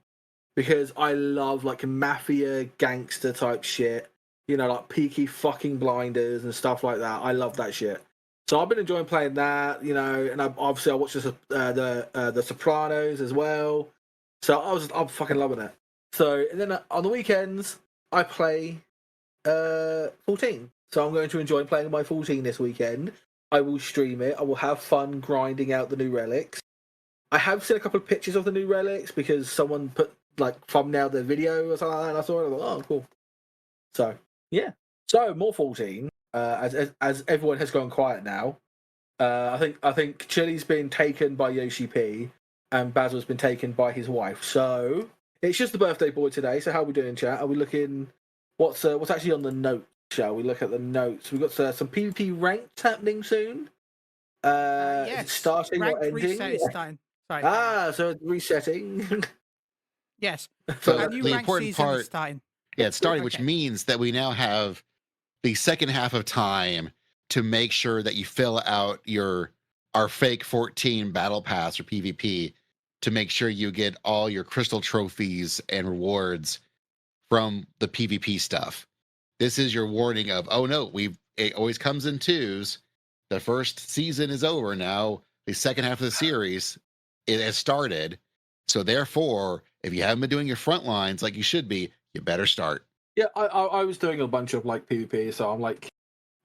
B: because I love like Mafia gangster type shit. You know, like Peaky fucking Blinders and stuff like that. I love that shit. So I've been enjoying playing that, you know, and obviously I watched the Sopranos as well. So I'm fucking loving it. So and then on the weekends I play 14. So I'm going to enjoy playing my 14 this weekend. I will stream it. I will have fun grinding out the new relics. I have seen a couple of pictures of the new relics because someone put like thumbnailed their video or something like that, and I saw it. I was like, oh, cool. So yeah. So more 14. As everyone has gone quiet now. I think Chili's been taken by Yoshi P, and Basil's been taken by his wife. So it's just the birthday boy today. So how are we doing, chat? Are we looking? What's actually on the notes? Shall we look at the notes? We've got some PvP ranked happening soon.
A: Yes,
B: is it starting
A: ranked
B: or ending?
A: reset is starting. Sorry.
B: So it's resetting.
A: Yes.
C: So
A: A new
C: the
A: ranked
C: important
A: season
C: part,
A: is starting.
C: yeah, it's starting, which
A: Okay.
C: means that we now have the second half of time to make sure that you fill out our fake 14 battle pass or PvP to make sure you get all your crystal trophies and rewards from the PvP stuff. This is your warning of, oh no, it always comes in twos. The first season is over now. The second half of the series it has started. So therefore, if you haven't been doing your front lines like you should be, you better start.
B: Yeah, I was doing a bunch of like PvP, so I'm like,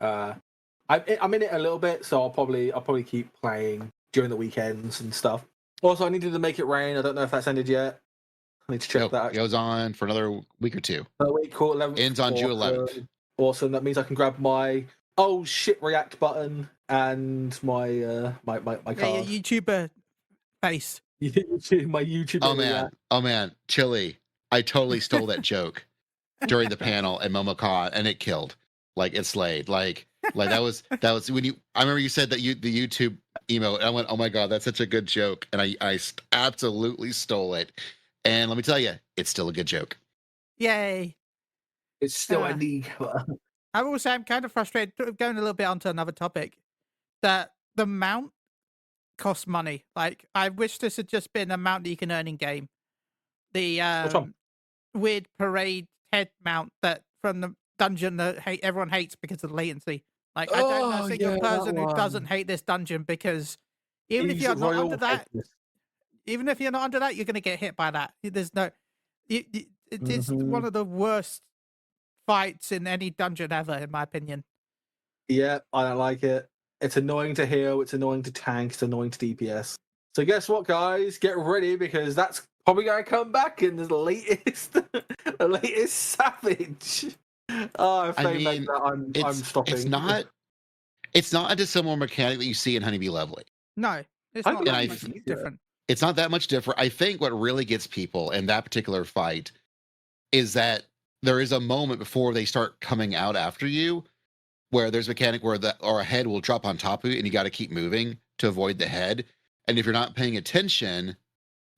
B: I'm in it a little bit, so I'll probably keep playing during the weekends and stuff. Also, I needed to make it rain. I don't know if that's ended yet. I need to check
C: Nope,
B: that.
C: it goes on for another week or two.
B: Wait, cool. 11th.
C: Ends on June 11th.
B: Awesome. That means I can grab my shit react button and my my card.
A: Yeah, your YouTuber face.
B: My YouTube.
C: Oh man, Chili. I totally stole that joke during the panel at MomoCon, and it killed. Like it slayed. Like that was when you. I remember you said that the YouTube emote. And I went, oh my god, that's such a good joke, and I absolutely stole it. And let me tell you, it's still a good joke.
A: Yay.
B: It's still a league.
A: I will say I'm kind of frustrated. Going a little bit onto another topic, that the mount costs money. Like I wish this had just been a mount that you can earn in game. The weird parade head mount that from the dungeon that everyone hates because of the latency. Like I don't know a single person who doesn't hate this dungeon because even if you're not under that, you're going to get hit by that. There's no, it's one of the worst fights in any dungeon ever, in my opinion.
B: Yeah, I don't like it. It's annoying to heal. It's annoying to tank. It's annoying to DPS. So guess what, guys? Get ready because that's probably going to come back in the latest, the latest Savage. Oh, if they make that, I'm stopping.
C: It's not a dissimilar mechanic that you see in Honeybee Lovely.
A: No, it's not that much different.
C: It's not that much different. I think what really gets people in that particular fight is that there is a moment before they start coming out after you where there's a mechanic where a head will drop on top of you and you got to keep moving to avoid the head. And if you're not paying attention,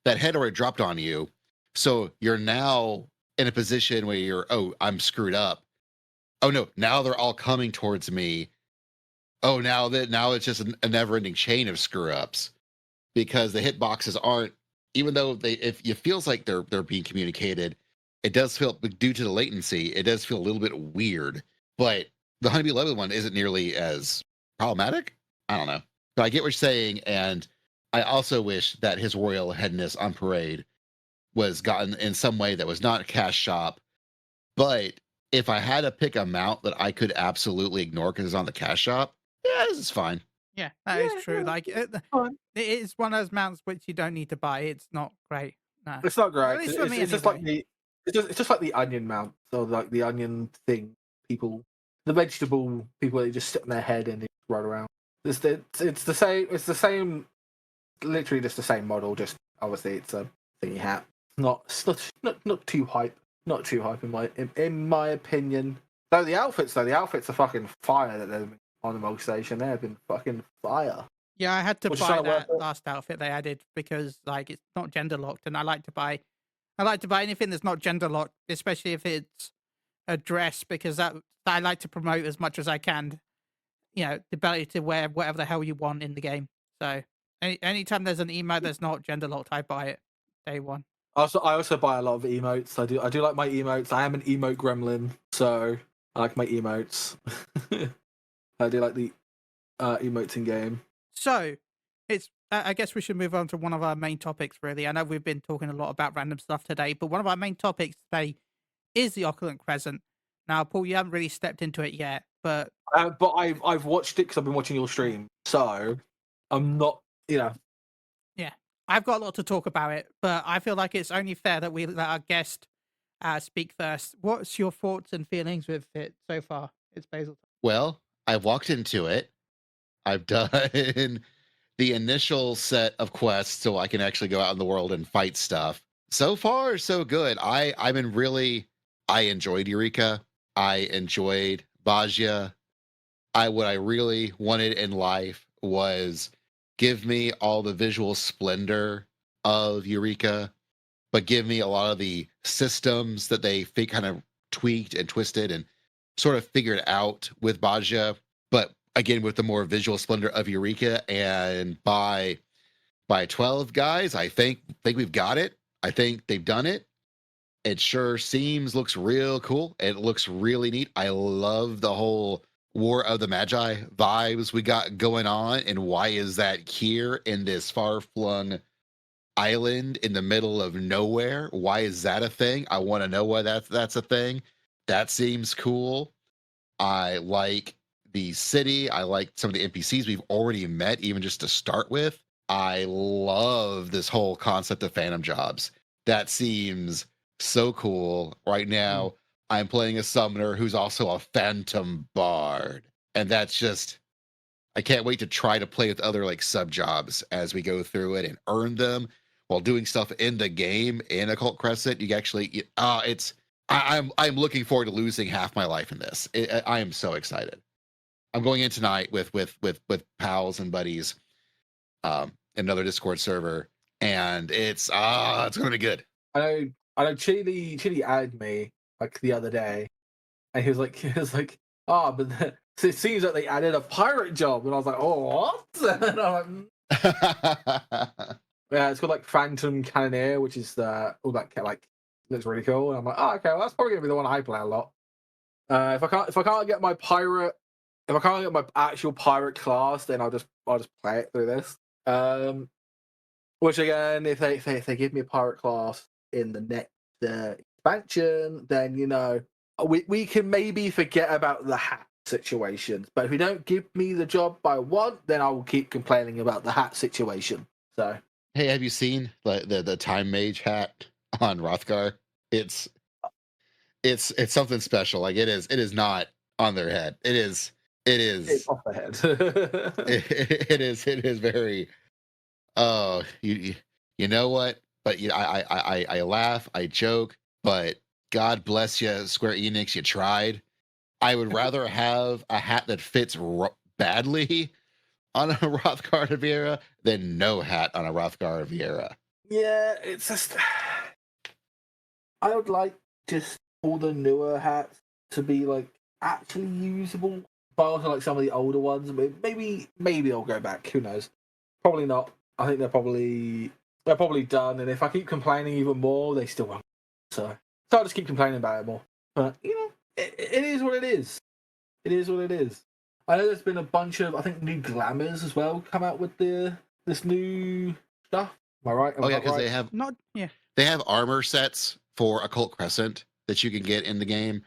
C: that head already dropped on you. So you're now in a position where I'm screwed up. Oh no, now they're all coming towards me. Oh, now it's just a never-ending chain of screw-ups because the hitboxes aren't, even though if it feels like they're being communicated, it does feel, due to the latency, it does feel a little bit weird. But the Honeybee Lovely one isn't nearly as problematic. I don't know. But I get what you're saying, and I also wish that his royal headness on parade was gotten in some way that was not a cash shop. But if I had to pick a mount that I could absolutely ignore because it's on the cash shop, yeah, this is fine.
A: Yeah, that is true. Like it is one of those mounts which you don't need to buy. It's not great. No.
B: It's not great.
A: At least for me,
B: It's just like the it's just like the onion mount, or like the onion thing. The vegetable people, they just sit on their head and they run around. It's the same. It's the same. Literally just the same model. Just obviously it's a thingy hat. Not too hype. Not too hype in my opinion. Though the outfits are fucking fire that they've been on the Moogle station. They have been fucking fire.
A: Yeah, I had to
B: Which is
A: buy
B: kinda worth
A: that
B: it.
A: last outfit they added because like it's not gender locked, and I like to buy anything that's not gender locked, especially if it's a dress, because that I like to promote as much as I can. You know, the ability to wear whatever the hell you want in the game. So anytime there's an emote that's not gender locked, I buy it day one.
B: I also buy a lot of emotes. I do like my emotes. I am an emote gremlin, so I like my emotes. I do like the emotes in game.
A: So it's I guess we should move on to one of our main topics. Really, I know we've been talking a lot about random stuff today, but one of our main topics today is the Opulent Crescent. Now, Paul, you haven't really stepped into it yet, but
B: But I've watched it because I've been watching your stream, so I'm not,
A: yeah, I've got a lot to talk about it. But I feel like it's only fair that we let our guest speak first. What's your thoughts and feelings with it so far? It's Basil.
C: Well, I've walked into it. I've done the initial set of quests so I can actually go out in the world and fight stuff. So far, so good. I enjoyed Eureka. I enjoyed Bajia. What I really wanted in life was give me all the visual splendor of Eureka, but give me a lot of the systems that they kind of tweaked and twisted and sort of figured out with Bajia, but again with the more visual splendor of Eureka. And by 12 guys, I think we've got it. I think they've done it. It sure looks real cool. It looks really neat. I love the whole War of the Magi vibes we got going on. And why is that here in this far-flung island in the middle of nowhere? Why is that a thing? I want to know why that's a thing. That seems cool. I like the city. I like some of the NPCs we've already met, even just to start with. I love this whole concept of phantom jobs. That seems so cool. Right now, I'm playing a summoner who's also a phantom bard. And that's just, I can't wait to try to play with other like sub jobs as we go through it and earn them while doing stuff in the game in Occult Crescent. You actually, I'm looking forward to losing half my life in this. I am so excited. I'm going in tonight with pals and buddies, another Discord server, and it's going to be good.
B: I know Chili added me like the other day, and he was like, but it seems like they added a pirate job, and I was like, oh, what? And I'm like, yeah, it's called like Phantom Cannoneer, which is all that like looks really cool. And I'm like, oh, okay, well that's probably gonna be the one I play a lot. If I can't get my actual pirate class, then I'll just play it through this. Which again, if they give me a pirate class in the next expansion, then we can maybe forget about the hat situation. But if you don't give me the job I want, then I will keep complaining about the hat situation. So
C: hey, have you seen the Time Mage hat on Rothgar? It's something special. Like it is not on their head. It is
B: it's off the head.
C: it is very. Oh, you know what? But I laugh, I joke, but God bless you, Square Enix. You tried. I would rather have a hat that fits badly on a Rothgar Viera than no hat on a Rothgar Viera.
B: Yeah, it's just I would like just all the newer hats to be like actually usable, but also like some of the older ones. Maybe I'll go back. Who knows? Probably not. I think they're probably done. And if I keep complaining even more, they still won't. So I'll just keep complaining about it more. But it is what it is. It is what it is. I know there's been a bunch of new glamours as well come out with this new stuff. Am I right?
C: Oh yeah, because they have armor sets for Occult Crescent that you can get in the game,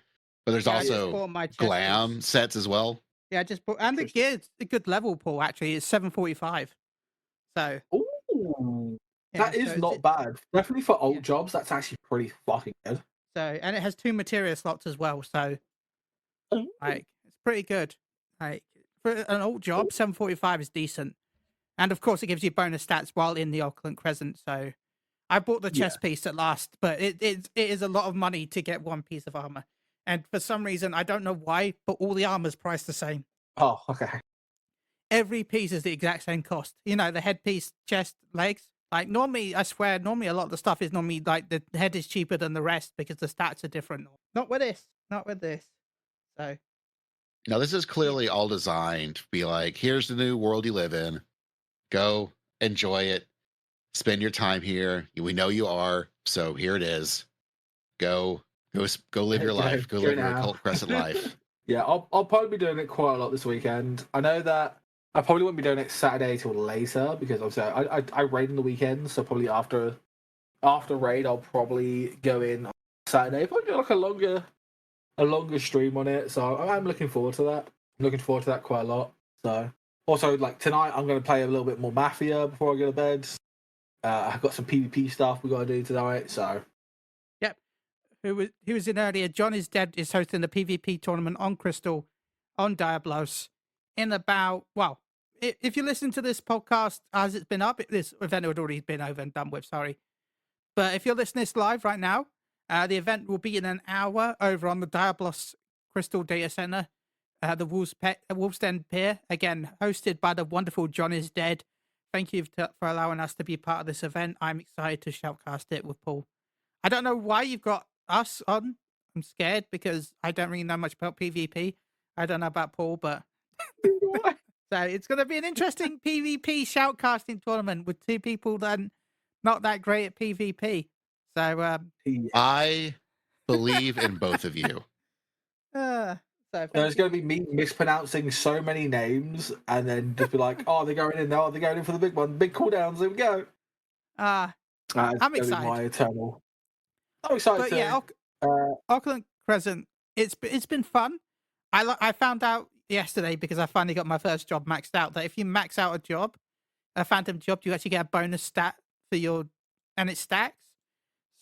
C: but there's also glam sets as well.
A: Yeah, just bought, and the gear's a good level, Paul. Actually, it's 745. So,
B: ooh, that is not bad. Definitely for old jobs, that's actually pretty fucking good.
A: So, and it has 2 materia slots as well. So, like, it's pretty good. Like, for an alt job, 745 is decent. And of course, it gives you bonus stats while in the Opulent Crescent. So, I bought the
B: Yeah.
A: chest piece at last, but it is a lot of money to get one piece of armor. And for some reason, I don't know why, but all the armor's priced the same.
B: Oh, okay.
A: Every piece is the exact same cost. You know, the headpiece, chest, legs. Like normally, I swear, normally a lot of the stuff is normally like the head is cheaper than the rest because the stats are different. Not with this. Not with this. So
C: Now, this is clearly all designed to be like, here's the new world you live in. Go enjoy it. Spend your time here. We know you are, so here it is. Go live your life. Go live your
B: now.
C: Occult Crescent life.
B: Yeah, I'll probably be doing it quite a lot this weekend. I know that I probably won't be doing it Saturday till later because obviously I raid on the weekend, so probably after raid I'll probably go in on Saturday. Probably do like a longer stream on it. So I'm looking forward to that. I'm looking forward to that quite a lot. So also like tonight I'm going to play a little bit more Mafia before I go to bed. I've got some PvP stuff we got to do tonight. So
A: yep. Who was in earlier? John is Dead is hosting the PvP tournament on Crystal, on Diablos, in about if you listen to this podcast as it's been up, this event had already been over and done with. Sorry, but if you're listening to this live right now, the event will be in an hour over on the Diablos Crystal Data Center, the Wolf's Den Pier, again hosted by the wonderful John is Dead. Thank you for allowing us to be part of this event. I'm excited to shoutcast it with Paul. I don't know why you've got us on. I'm scared because I don't really know much about PvP. I don't know about Paul, but so it's going to be an interesting PvP shoutcasting tournament with 2 people that are not that great at PvP. So
C: I believe in both of you.
B: There's going to be me mispronouncing so many names and then just be like, oh, they're going in now. They're going in for the big one. Big cooldowns. There we go.
A: I'm excited.
B: My eternal. I'm excited.
A: But yeah, Opulent Crescent. It's been fun. I found out yesterday because I finally got my first job maxed out that if you max out a phantom job, you actually get a bonus stat for and it stacks.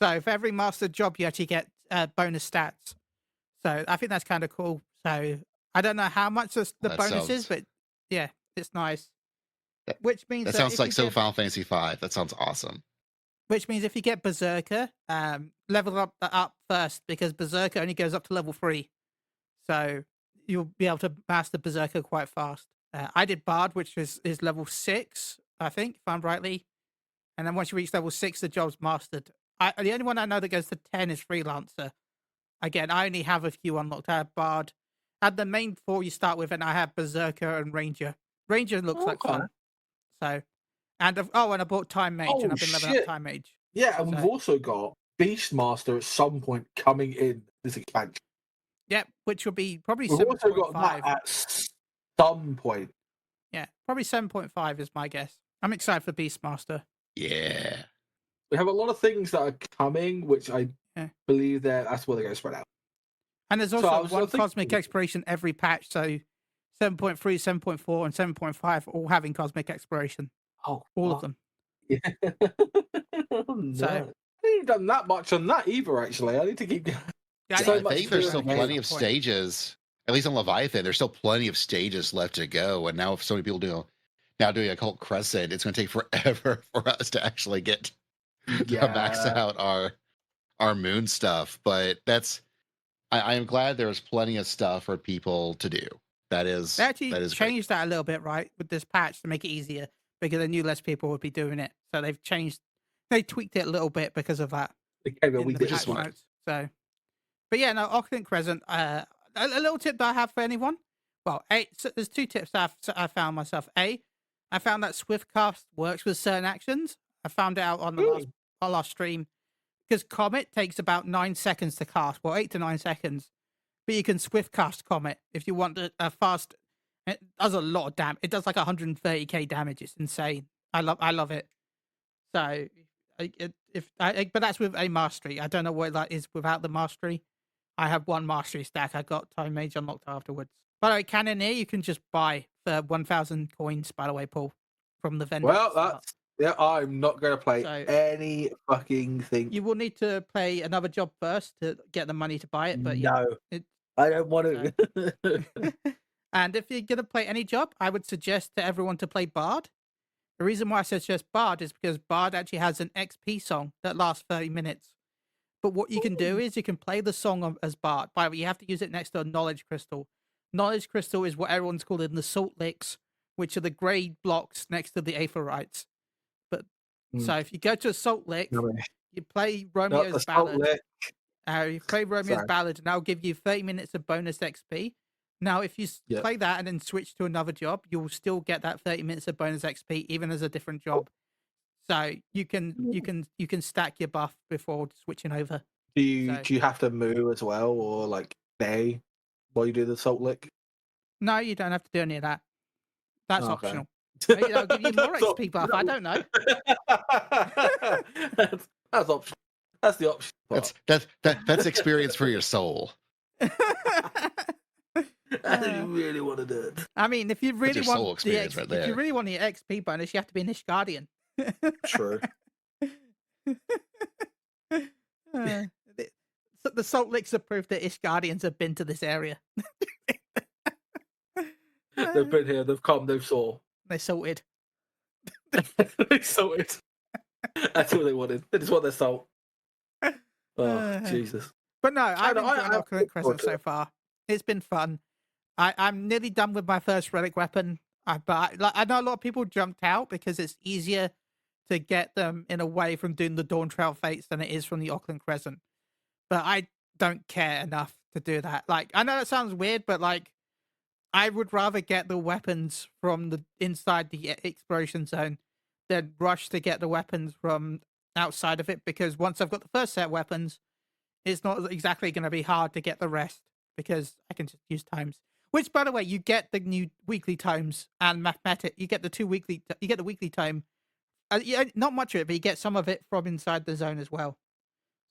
A: So for every master job, you actually get bonus stats. So I think that's kind of cool. So I don't know how much the bonus is, but yeah, it's nice. Which means
C: that sounds like Final Fantasy V. That sounds awesome.
A: Which means if you get Berserker, level up first because Berserker only goes up to level 3. So you'll be able to master Berserker quite fast. I did Bard, which is level 6, I think, if I'm rightly. And then once you reach level 6, the job's mastered. The only one I know that goes to 10 is Freelancer. Again, I only have a few unlocked. I have Bard. I had the main 4 you start with, and I have Berserker and Ranger. Ranger looks like fun. So, and I bought Time Mage, and I've been leveling up Time Mage.
B: Yeah, and we've also got Beastmaster at some point coming in this expansion.
A: Yep, which will be probably 7.5.
B: We've also got that at some point.
A: Yeah, probably 7.5 is my guess. I'm excited for Beastmaster.
C: Yeah.
B: We have a lot of things that are coming, which I believe that's where they're going to spread out.
A: And there's also one Cosmic Exploration every patch, so 7.3, 7.4, and 7.5 all having Cosmic Exploration.
B: Oh,
A: all of them.
B: Yeah. So I haven't done that much on that either, actually. I need to keep going.
C: Yeah, I think there's still plenty of stages, at least on Leviathan, there's still plenty of stages left to go. And now if so many people doing Occult Crescent, it's going to take forever for us to actually get to max out our moon stuff. But I am glad there's plenty of stuff for people to do. They actually
A: changed that a little bit, right, with this patch to make it easier because they knew less people would be doing it. So they tweaked it a little bit because of that.
B: Which is
C: smart.
A: So, but yeah, no, Opulent Crescent. A little tip that I have for anyone. Well, so there's 2 tips that I found myself. I found that Swiftcast works with certain actions. I found it out on the last stream because Comet takes about 9 seconds to cast. Well, 8 to 9 seconds. But you can Swiftcast Comet if you want a fast. It does a lot of damage. It does like 130k damage. It's insane. I love it. So, but that's with a mastery. I don't know what that is without the mastery. I have 1 mastery stack. I got Time Mage unlocked afterwards. By the way, Cannoneer you can just buy for 1,000 coins. By the way, Paul, from the vendor.
B: Well, Yeah, I'm not going to play
A: So
B: any fucking thing.
A: you will need to play another job first to get the money to buy it. But yeah,
B: No,
A: it,
B: I don't want
A: so.
B: to.
A: And if you're gonna play any job, I would suggest to everyone to play Bard. The reason why I suggest Bard is because Bard actually has an XP song that lasts 30 minutes. But what you can do is you can play the song as Bard. By the way, you have to use it next to a knowledge crystal. Knowledge crystal is what everyone's calling the salt licks, which are the grey blocks next to the aetherites. But so if you go to a salt lick, you play
B: Not
A: Romeo's
B: the salt
A: ballad.
B: lick.
A: You play Romeo's
B: Sorry.
A: ballad, and that'll give you 30 minutes of bonus XP. Now, if you
B: Yeah.
A: play that and then switch to another job, you'll still get that 30 minutes of bonus XP, even as a different job. So you can stack your buff before switching over.
B: Do you have to move as well, or like stay while you do the salt lick?
A: No, you don't have to do any of that. That's
B: Oh, okay.
A: optional. Maybe that'll give you more
B: That's
A: XP buff. I don't know.
B: That's optional. That's the option.
C: That's experience for your soul.
B: I really want to do it.
A: I mean, if you really
C: your soul
A: want
C: experience right
A: if you
C: there.
A: really want the XP bonus, you have to be an Ish Guardian.
B: True.
A: The salt licks are proof that Ish Guardians have been to this area.
B: They've been here. They've come. They've saw.
A: They salted.
B: They salted. That's what they wanted. They just want their salt. Oh, Jesus.
A: But no, I've enjoyed
B: I
A: Opulent Crescent
B: look forward to
A: so far. It's been fun. I'm nearly done with my first relic weapon. But I know a lot of people jumped out because it's easier to get them in a way from doing the Dawn Trail Fates than it is from the Auckland Crescent. But I don't care enough to do that. Like, I know that sounds weird, but like, I would rather get the weapons from the inside the exploration zone than rush to get the weapons from outside of it, because once I've got the first set of weapons, it's not exactly going to be hard to get the rest because I can just use times. Which, by the way, you get the new weekly tomes and mathematic. You get the weekly tome. Yeah, not much of it, but you get some of it from inside the zone as well.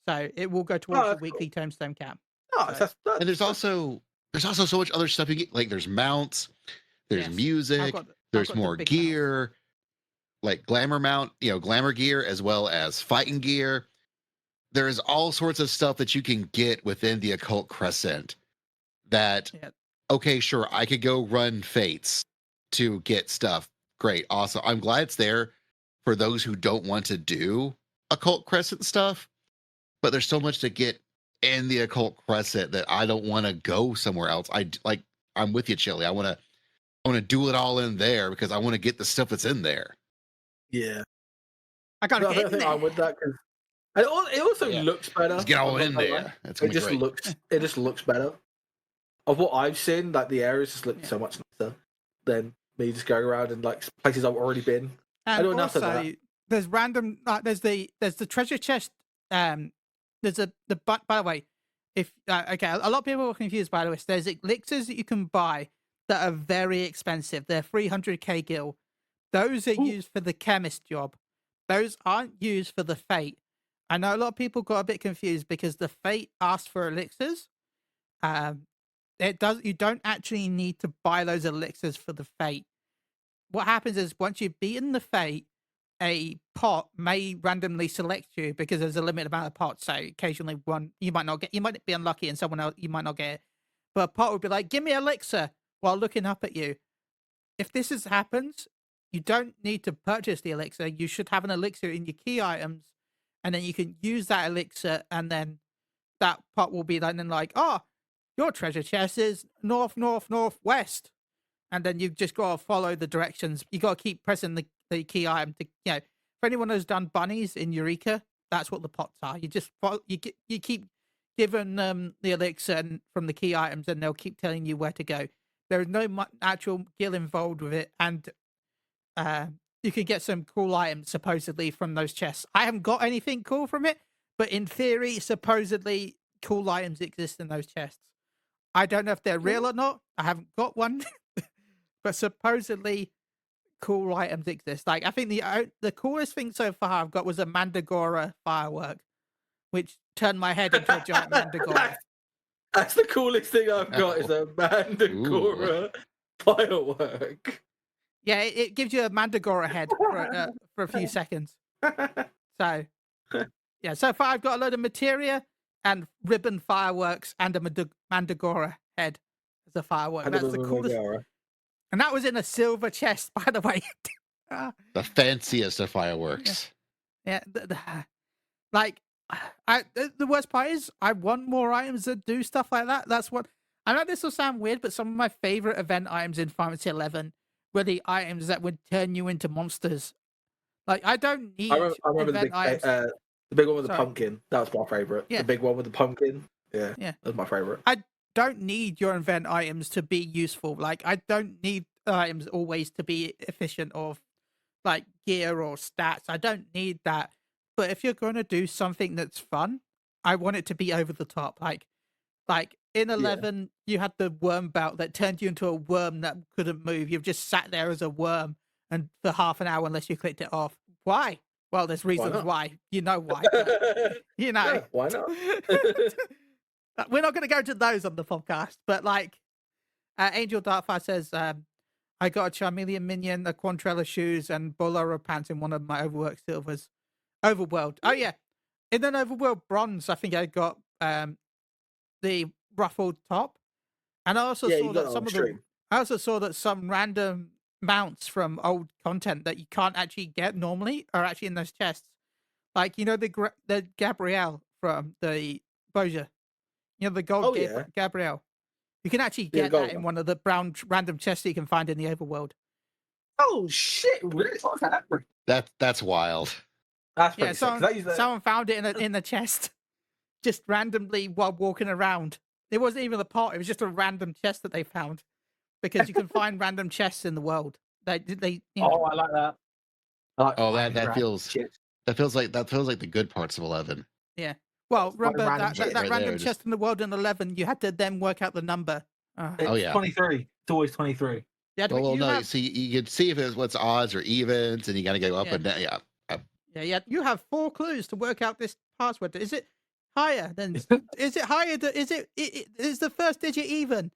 A: So it will go towards the weekly tombstone cap.
B: Oh,
A: So-
C: And there's also so much other stuff you get. Like there's mounts, there's
A: Yes.
C: music,
A: I've got
C: there's
A: the
C: more
A: big
C: gear, like glamour mount, glamour gear as well as fighting gear. There's all sorts of stuff that you can get within the Occult Crescent that,
A: Yeah.
C: okay, sure, I could go run fates to get stuff. Great, awesome. I'm glad it's there for those who don't want to do Occult Crescent stuff, but there's so much to get in the Occult Crescent that I don't want to go somewhere else. I'm with you, Chili. I want to do it all in there because I want to get the stuff that's in there.
B: Yeah.
A: I gotta
B: No, I
A: get
B: don't
A: in
B: think
A: there.
B: I'm with that because it also
C: Yeah.
B: looks better.
C: Let's get all
B: I'm
C: in
B: not gonna lie.
C: there. That's gonna
B: It
C: be
B: just
C: great.
B: looks better. Of what I've seen, like the areas just look
A: Yeah.
B: so much nicer than me just going around in like places I've already been. I
A: And
B: don't know enough of
A: also,
B: that.
A: there's random. There's the treasure chest. There's by the way, if okay, a lot of people are confused by this. There's elixirs that you can buy that are very expensive. They're 300k gil. Those are used for the chemist job. Those aren't used for the fate. I know a lot of people got a bit confused because the fate asked for elixirs. You don't actually need to buy those elixirs for the fate. What happens is once you've beaten the fate, a pot may randomly select you because there's a limited amount of pots. So occasionally one you might be unlucky and someone else you might not get it. But a pot would be like, give me elixir while looking up at you. If this happens, you don't need to purchase the elixir. You should have an elixir in your key items, and then you can use that elixir, and then that pot will be then like, oh, your treasure chest is north, north, northwest. And then you've just got to follow the directions. You got to keep pressing the key item to, for anyone who's done bunnies in Eureka, that's what the pots are. You just follow, you keep giving them the elixir from the key items, and they'll keep telling you where to go. There is no actual skill involved with it, and you can get some cool items supposedly from those chests. I haven't got anything cool from it, but in theory, supposedly cool items exist in those chests. I don't know if they're real or not. I haven't got one. But supposedly, cool items exist. Like I think the coolest thing so far I've got was a Mandragora firework, which turned my head into a giant Mandragora.
B: That's the coolest thing I've got is a Mandragora firework.
A: Yeah, it gives you a Mandragora head for a few seconds. So, yeah, so far I've got a load of materia and ribbon fireworks and a Mandragora head as a firework.
B: Had a
A: That's
B: bit
A: the
B: of a
A: coolest.
B: Megara.
A: And that was in a silver chest, by the way.
C: The fanciest of fireworks.
A: Yeah, like the worst part is I want more items that do stuff like that. That's what I know. This will sound weird, but some of my favorite event items in Final Fantasy 11 were the items that would turn you into monsters. Like I don't need
B: I remember
A: event items.
B: the big one with the
A: Sorry.
B: pumpkin. That was my favorite.
A: Yeah.
B: The big one with the pumpkin. Yeah,
A: Yeah.
B: that was my favorite.
A: I don't need your event items to be useful. Like I don't need items always to be efficient or like gear or stats. I don't need that. But if you're going to do something that's fun, I want it to be over the top. Like in 11, you had the worm belt that turned you into a worm that couldn't move. You've just sat there as a worm and for half an hour unless you clicked it off. Why? Well, there's reasons why. You know why. But, you know.
B: Yeah, why not?
A: We're not going to go to those on the podcast, but like Angel Darkfire says, I got a Charmeleon minion, a Quantrella shoes, and Bolero pants in one of my Overworld silvers. Overworld. Oh yeah, in an Overworld bronze, I think I got the ruffled top, and I also saw that some of the. I also saw that some random mounts from old content that you can't actually get normally are actually in those chests. Like the Gabrielle from the Boja. The gold Gabrielle. You can actually get that in one of the brown random chests that you can find in the overworld.
B: Oh shit! Really?
C: That's wild.
B: That's pretty sick.
A: Someone found it in a chest, just randomly while walking around. It wasn't even a pot; it was just a random chest that they found, because you can find random chests in the world.
B: I like that.
C: That feels like the good parts of 11.
A: Yeah. Well, remember that
C: right
A: random chest in the world in 11, you had to then work out the number.
B: It's 23. It's always 23.
A: Yeah,
C: so you could see if it's what's odds or evens, and you got to go up and down.
A: Yeah. You have 4 clues to work out this password. Is it higher than? Is it higher than? Is the first digit even?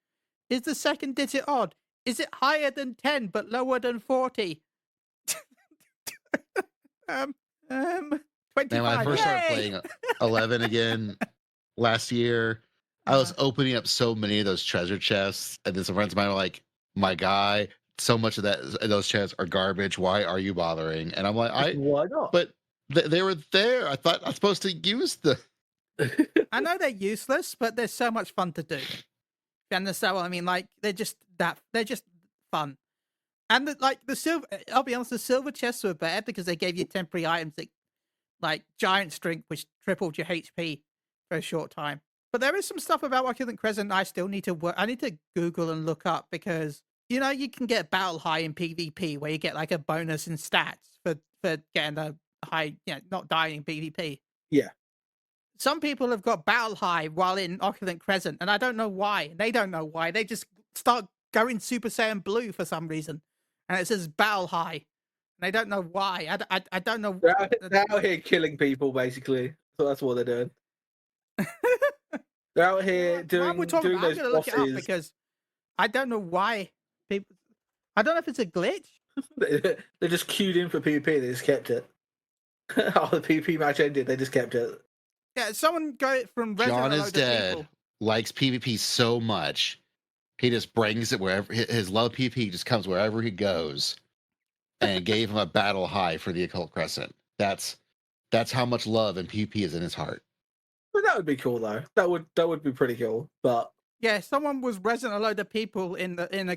A: Is the second digit odd? Is it higher than 10 but lower than 40? 25.
C: Man, when I first started playing 11 again last year, I was opening up so many of those treasure chests, and then some friends of mine were like, "My guy, so much of those chests are garbage. Why are you bothering?" And I'm like,
B: "Why not?"
C: But they were there. I thought I was supposed to use them.
A: I know they're useless, but they're so much fun to do. You understand what I mean? Like they're just fun. And the silver, I'll be honest, the silver chests were better because they gave you temporary items that, like giant strength, which tripled your HP for a short time. But there is some stuff about Opulent Crescent I still need to work. I need to Google and look up because you can get battle high in PvP where you get like a bonus in stats for getting a high, not dying in PvP.
B: Yeah.
A: Some people have got battle high while in Opulent Crescent, and I don't know why. They don't know why. They just start going Super Saiyan Blue for some reason, and it says battle high. And I don't know why. I don't know.
B: They're out here killing people, basically. So that's what they're doing. They're out here doing those bosses.
A: I'm gonna look it up because I don't know why people. I don't know if it's a glitch.
B: They're just queued in for PvP. They just kept it. Oh, the PvP match ended. They just kept it.
A: Yeah, someone go it from
C: John is dead. Likes PvP so much, he just brings it wherever his love PvP just comes wherever he goes, and gave him a battle high for the Occult Crescent. That's how much love and PvP is in his heart.
B: Well, that would be cool though. That would be pretty cool. But
A: yeah, someone was resin a load of people in a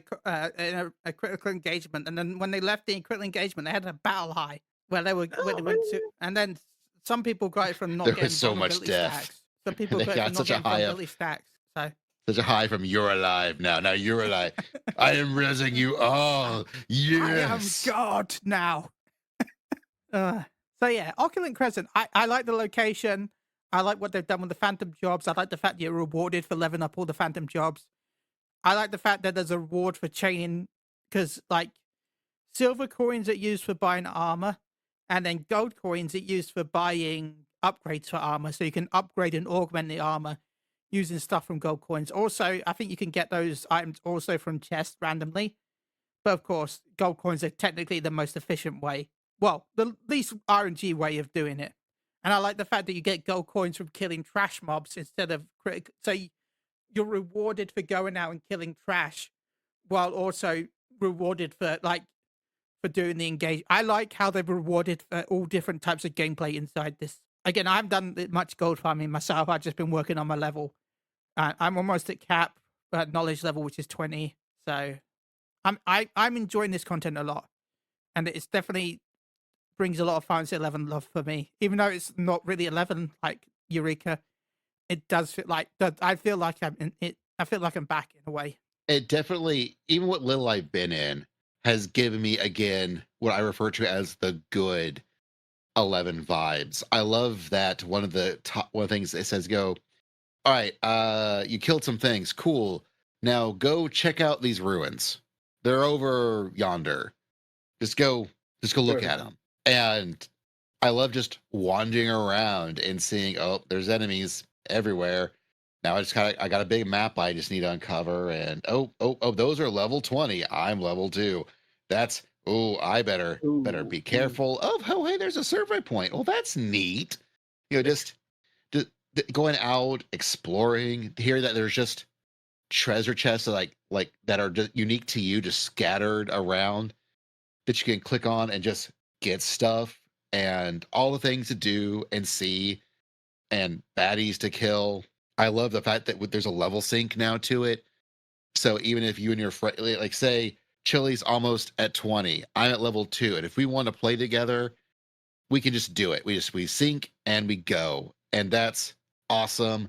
A: critical engagement, and then when they left the critical engagement, they had a battle high where they went to, and then some people got it from not
C: there
A: getting
C: was so much death.
A: Stacks. Some people got it from not getting vulnerability stacks. So
C: such a high from "You're alive now." Now you're alive. I am resing you all. Yes,
A: I am God now. So yeah, Opulent Crescent. I like the location. I like what they've done with the Phantom jobs. I like the fact that you're rewarded for leveling up all the Phantom jobs. I like the fact that there's a reward for chaining, because like silver coins are used for buying armor, and then gold coins are used for buying upgrades for armor. So you can upgrade and augment the armor using stuff from gold coins. Also, I think you can get those items also from chests randomly. But of course, gold coins are technically the most efficient way. Well, the least RNG way of doing it. And I like the fact that you get gold coins from killing trash mobs instead of critic. So you're rewarded for going out and killing trash, while also rewarded for doing the engage. I like how they've rewarded for all different types of gameplay inside this. Again, I haven't done much gold farming myself. I've just been working on my level. I'm almost at cap knowledge level, which is 20. So I'm enjoying this content a lot, and it's definitely brings a lot of Fantasy 11 love for me. Even though it's not really 11 like Eureka, it does feel like that. I feel like I'm in it. I feel like I'm back in a way.
C: It definitely, even what little I've been in, has given me again what I refer to as the good 11 vibes. I love that one of the things it says go, all right, you killed some things, cool. Now go check out these ruins. They're over yonder. Just go look
B: Sure.
C: at them. And I love just wandering around and seeing, oh, there's enemies everywhere. Now I got a big map I just need to uncover, and oh, those are level 20. I'm level 2. That's I better be
B: Ooh.
C: careful. Oh, hey, there's a survey point. Well, that's neat. Just going out exploring, hear that there's just treasure chests like that are just unique to you, just scattered around that you can click on and just get stuff and all the things to do and see and baddies to kill. I love the fact that there's a level sync now to it. So even if you and your friend, like say Chili's almost at 20, I'm at level 2, and if we want to play together, we can just do it. We sync and we go, and that's awesome.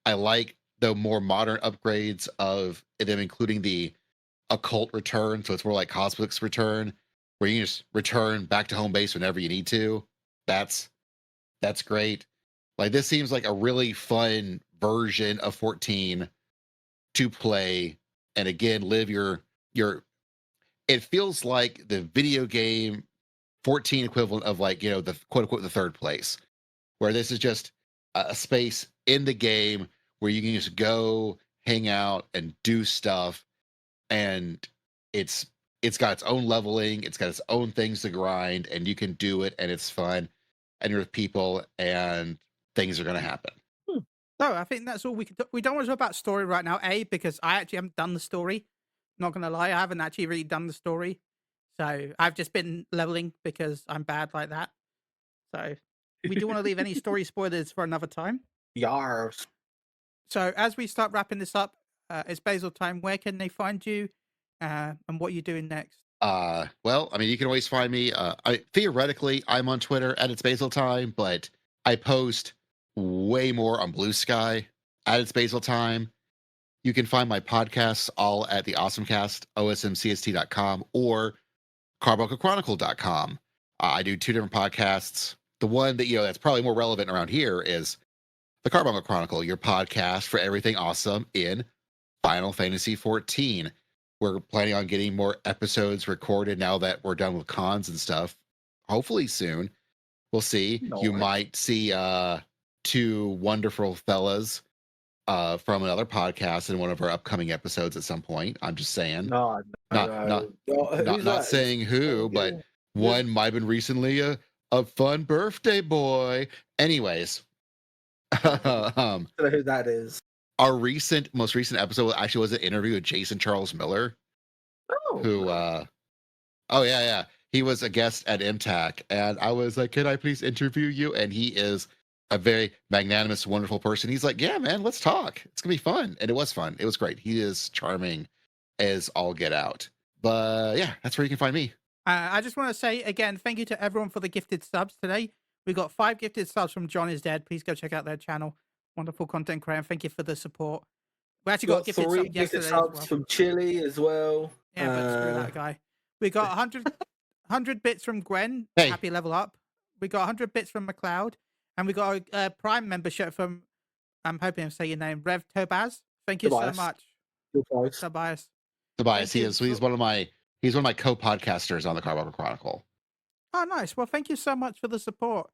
C: I like the more modern upgrades of them, including the occult return, so it's more like Cosmic's return, where you can just return back to home base whenever you need to. That's great. Like this seems like a really fun version of 14 to play, and again live your. It feels like the video game 14 equivalent of the quote unquote the third place, where this is just a space in the game where you can just go hang out and do stuff, and it's got its own leveling, it's got its own things to grind, and you can do it, and it's fun, and you're with people, and things are going to happen.
A: So I think that's all we can do. We don't want to talk about story right now, because I actually haven't done the story. Not gonna lie, I haven't actually really done the story. So I've just been leveling because I'm bad like that. So we do want to leave any story spoilers for another time.
B: Yars.
A: So as we start wrapping this up, it's Basil time. Where can they find you, and what you're doing next?
C: Well, I mean, you can always find me. Theoretically, I'm on Twitter at It's Basil Time, but I post way more on Blue Sky at It's Basil Time. You can find my podcasts all at the Awesomecast, osmcst.com, or carbunclechronicle.com. I do 2 different podcasts. The one that that's probably more relevant around here is the Carbuncle Chronicle, your podcast for everything awesome in Final Fantasy XIV. We're planning on getting more episodes recorded now that we're done with cons and stuff. Hopefully soon. We'll see.
B: No
C: You
B: way.
C: might see 2 wonderful fellas from another podcast in one of our upcoming episodes at some point. I'm just saying.
B: No,
C: Not
B: who's that?
C: saying who, but
B: Yeah.
C: one might have been recently a fun birthday boy. Anyways,
B: I don't know who that is.
C: our most recent episode actually was an interview with Jason Charles Miller,
B: Oh,
C: who yeah, he was a guest at MTAC, and I was like, can I please interview you? And he is a very magnanimous, wonderful person. He's like, yeah, man, let's talk. It's gonna be fun. And it was fun. It was great. He is charming as all get out. But yeah, that's where you can find me.
A: I just want to say again, thank you to everyone for the gifted subs today. We got 5 gifted subs from John is Dead. Please go check out their channel. Wonderful content creator. Thank you for the support. We actually got gifted
B: 3
A: subs
B: gifted
A: yesterday as
B: subs
A: well.
B: from Chile as well.
A: Yeah, but screw that guy. We got 100 bits from Gwen.
C: Hey.
A: Happy level up. We got 100 bits from McLeod. And we got a Prime membership from, I'm hoping I'm saying your name, Rev Tobaz. Thank you
B: Tobias.
A: so much.
B: Tobias.
A: Tobias.
C: Tobias,
A: Thank you
C: he's one of my co-podcasters on the Carbuncle Chronicle.
A: Oh, nice. Well, thank you so much for the support.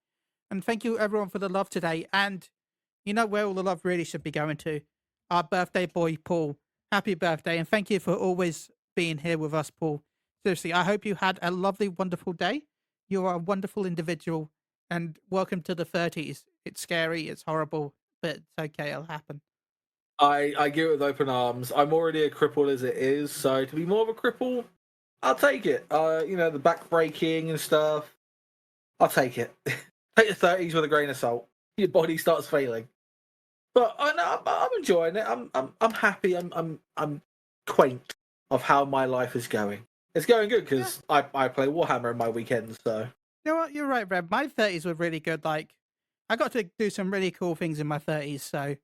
A: And thank you, everyone, for the love today. And you know where all the love really should be going to? Our birthday boy, Paul. Happy birthday. And thank you for always being here with us, Paul. seriously, I hope you had a lovely, wonderful day. You are a wonderful individual, and welcome to the 30s. It's scary, it's horrible, but it's okay. It'll happen.
B: I give it with open arms. I'm already a cripple as it is, so to be more of a cripple, I'll take it. The back breaking and stuff, I'll take it. Take the 30s with a grain of salt. Your body starts failing, but I'm enjoying it. I'm happy. I'm quaint of how my life is going. It's going good because I play Warhammer in my weekends. So
A: You know what? You're right, Reb. My 30s were really good. Like, I got to do some really cool things in my 30s. So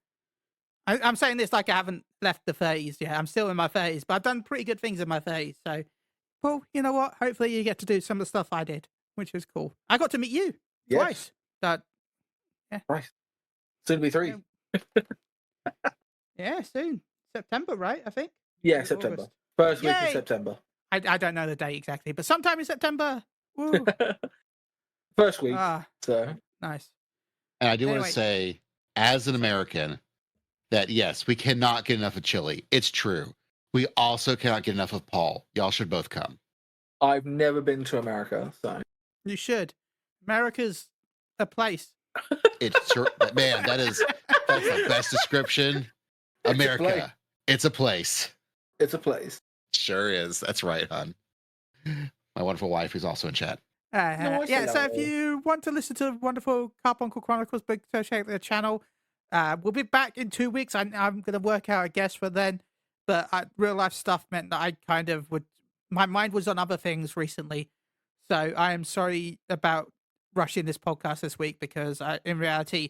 A: I'm saying this like I haven't left the 30s yet. I'm still in my 30s, but I've done pretty good things in my 30s. So, well, you know what? Hopefully you get to do some of the stuff I did, which is cool. I got to meet you twice. That,
B: right, soon to be 3.
A: Yeah, soon. September, right? I think.
B: Yeah,
A: Or
B: September.
A: August.
B: First week in
A: Yay!
B: September.
A: I don't know the date exactly, but sometime in September. Woo.
B: First week.
A: Ah,
B: So
A: nice.
C: And I do want
A: Anyway.
C: to say, as an American, that yes, we cannot get enough of chili. It's true. We also cannot get enough of Paul. Y'all should both come.
B: I've never been to America, so
A: You should. America's a place.
C: It's man, that's the best description. America. It's a place.
B: It's a place.
C: Sure is. That's right, hon. My wonderful wife, who's also in chat.
B: I see
A: Yeah,
B: that
A: so if
B: way.
A: you want to listen to wonderful Carbuncle Chronicles, big check out their channel. We'll be back in 2 weeks. I'm going to work out a guess for then, but real life stuff meant that I kind of my mind was on other things recently. So I am sorry about rushing this podcast this week because in reality,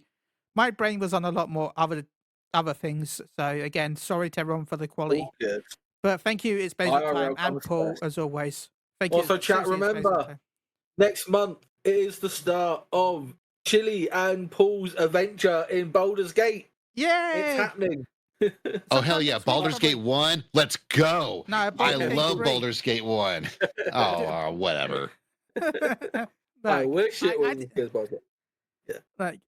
A: my brain was on a lot more other things. So again, sorry to everyone for the quality.
B: All good.
A: But thank you, it's Basil
B: IRL
A: time, and
B: comes
A: Paul,
B: first.
A: as always. Thank
B: Also,
A: you.
B: chat,
A: Seriously, it's Basil
B: remember,
A: time.
B: next month is the start of Chili and Paul's adventure in Baldur's Gate.
A: Yay!
B: It's happening.
C: Oh, hell
A: Sometime
C: yeah.
A: next week,
C: Baldur's
A: probably.
C: Gate 1. Let's go.
A: No,
C: I
A: Baldur's Gate
C: love
A: 3.
C: Baldur's Gate 1. Oh, whatever.
B: I
A: Like,
B: wish it was as good as Baldur's Gate.
A: like,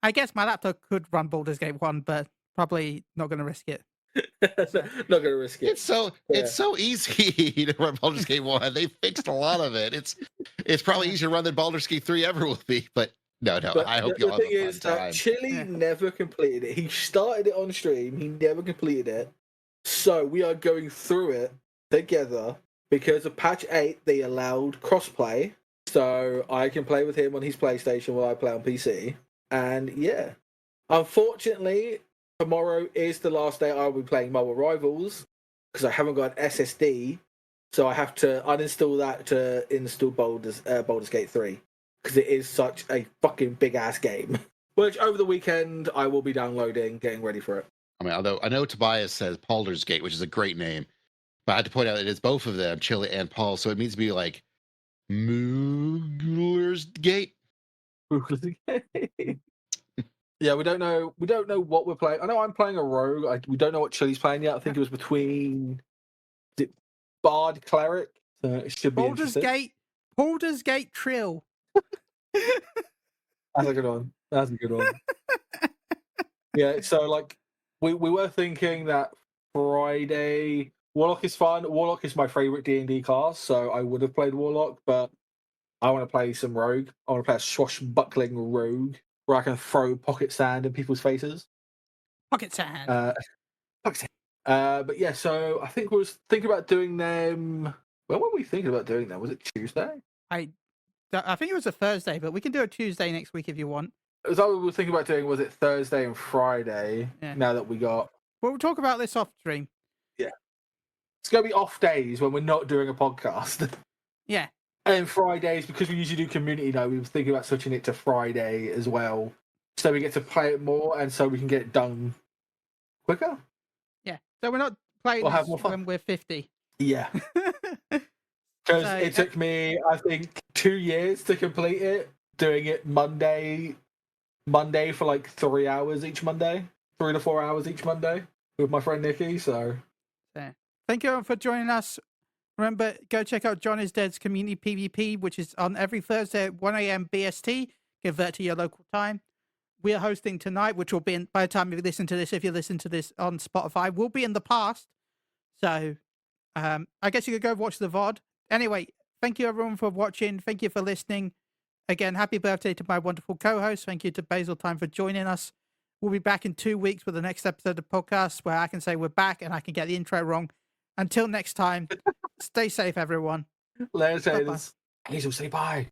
A: I guess my laptop could run Baldur's Gate 1, but probably not going to risk it.
B: Not gonna risk it.
C: It's so easy to run Baldur's Gate 1. They fixed a lot of it. It's probably easier to run than Baldur's Gate 3 ever will be, but no,
B: But
C: I hope
B: the
C: y'all have
B: thing
C: a fun
B: is
C: time.
B: that Chili
A: Yeah.
B: never completed it. He started it on stream. He never completed it. So we are going through it together because of patch 8. They allowed crossplay, so I can play with him on his PlayStation while I play on PC. And yeah, unfortunately, tomorrow is the last day I'll be playing Marvel Rivals because I haven't got an SSD, so I have to uninstall that to install Baldur's Gate 3 because it is such a fucking big ass game. Which over the weekend I will be downloading, getting ready for it.
C: I mean, although I know Tobias says Baldur's Gate, which is a great name, but I had to point out it is both of them, Chili and Paul, so it means to be like Moogler's Gate.
B: Yeah, we don't know what we're playing. I know I'm playing a rogue. We don't know what Chili's playing yet. I think it was between Bard Cleric. So it should be
A: Baldur's Gate Trill.
B: That's a good one. Yeah, so like we were thinking that Friday Warlock is fun. Warlock is my favorite D&D class, so I would have played Warlock, but I want to play some rogue. I want to play a swashbuckling rogue where I can throw pocket sand in people's faces.
A: Pocket sand.
B: But yeah, so I think we was thinking about doing them. When were we thinking about doing them? Was it Tuesday?
A: I think it was a Thursday, but we can do a Tuesday next week if you want.
B: It was what we were thinking about doing. Was it Thursday and Friday?
A: Yeah.
B: Now that we got,
A: We'll talk about this off stream.
B: it's gonna be off days when we're not doing a podcast.
A: Yeah.
B: And Fridays, because we usually do community night, we were thinking about switching it to Friday as well, so we get to play it more, and so we can get it done quicker.
A: Yeah. So we're not playing
B: We'll have
A: this
B: more fun.
A: when we're 50.
B: Yeah, because
A: So,
B: it took me, I think, 2 years to complete it. Doing it Monday for like 3 hours each Monday, 3 to 4 hours each Monday with my friend Nikki. So
A: thank you everyone for joining us. Remember, go check out John is Dead's Community PvP, which is on every Thursday at 1 a.m. BST. Convert to your local time. We are hosting tonight, which will be by the time you listen to this, if you listen to this on Spotify, will be in the past. So I guess you could go watch the VOD. Anyway, thank you everyone for watching. Thank you for listening. Again, happy birthday to my wonderful co-host. Thank you to Basil Time for joining us. We'll be back in 2 weeks with the next episode of the podcast where I can say we're back and I can get the intro wrong. Until next time, stay safe, everyone.
B: Let's say
A: Bye-bye.
B: this. Hazel, say bye.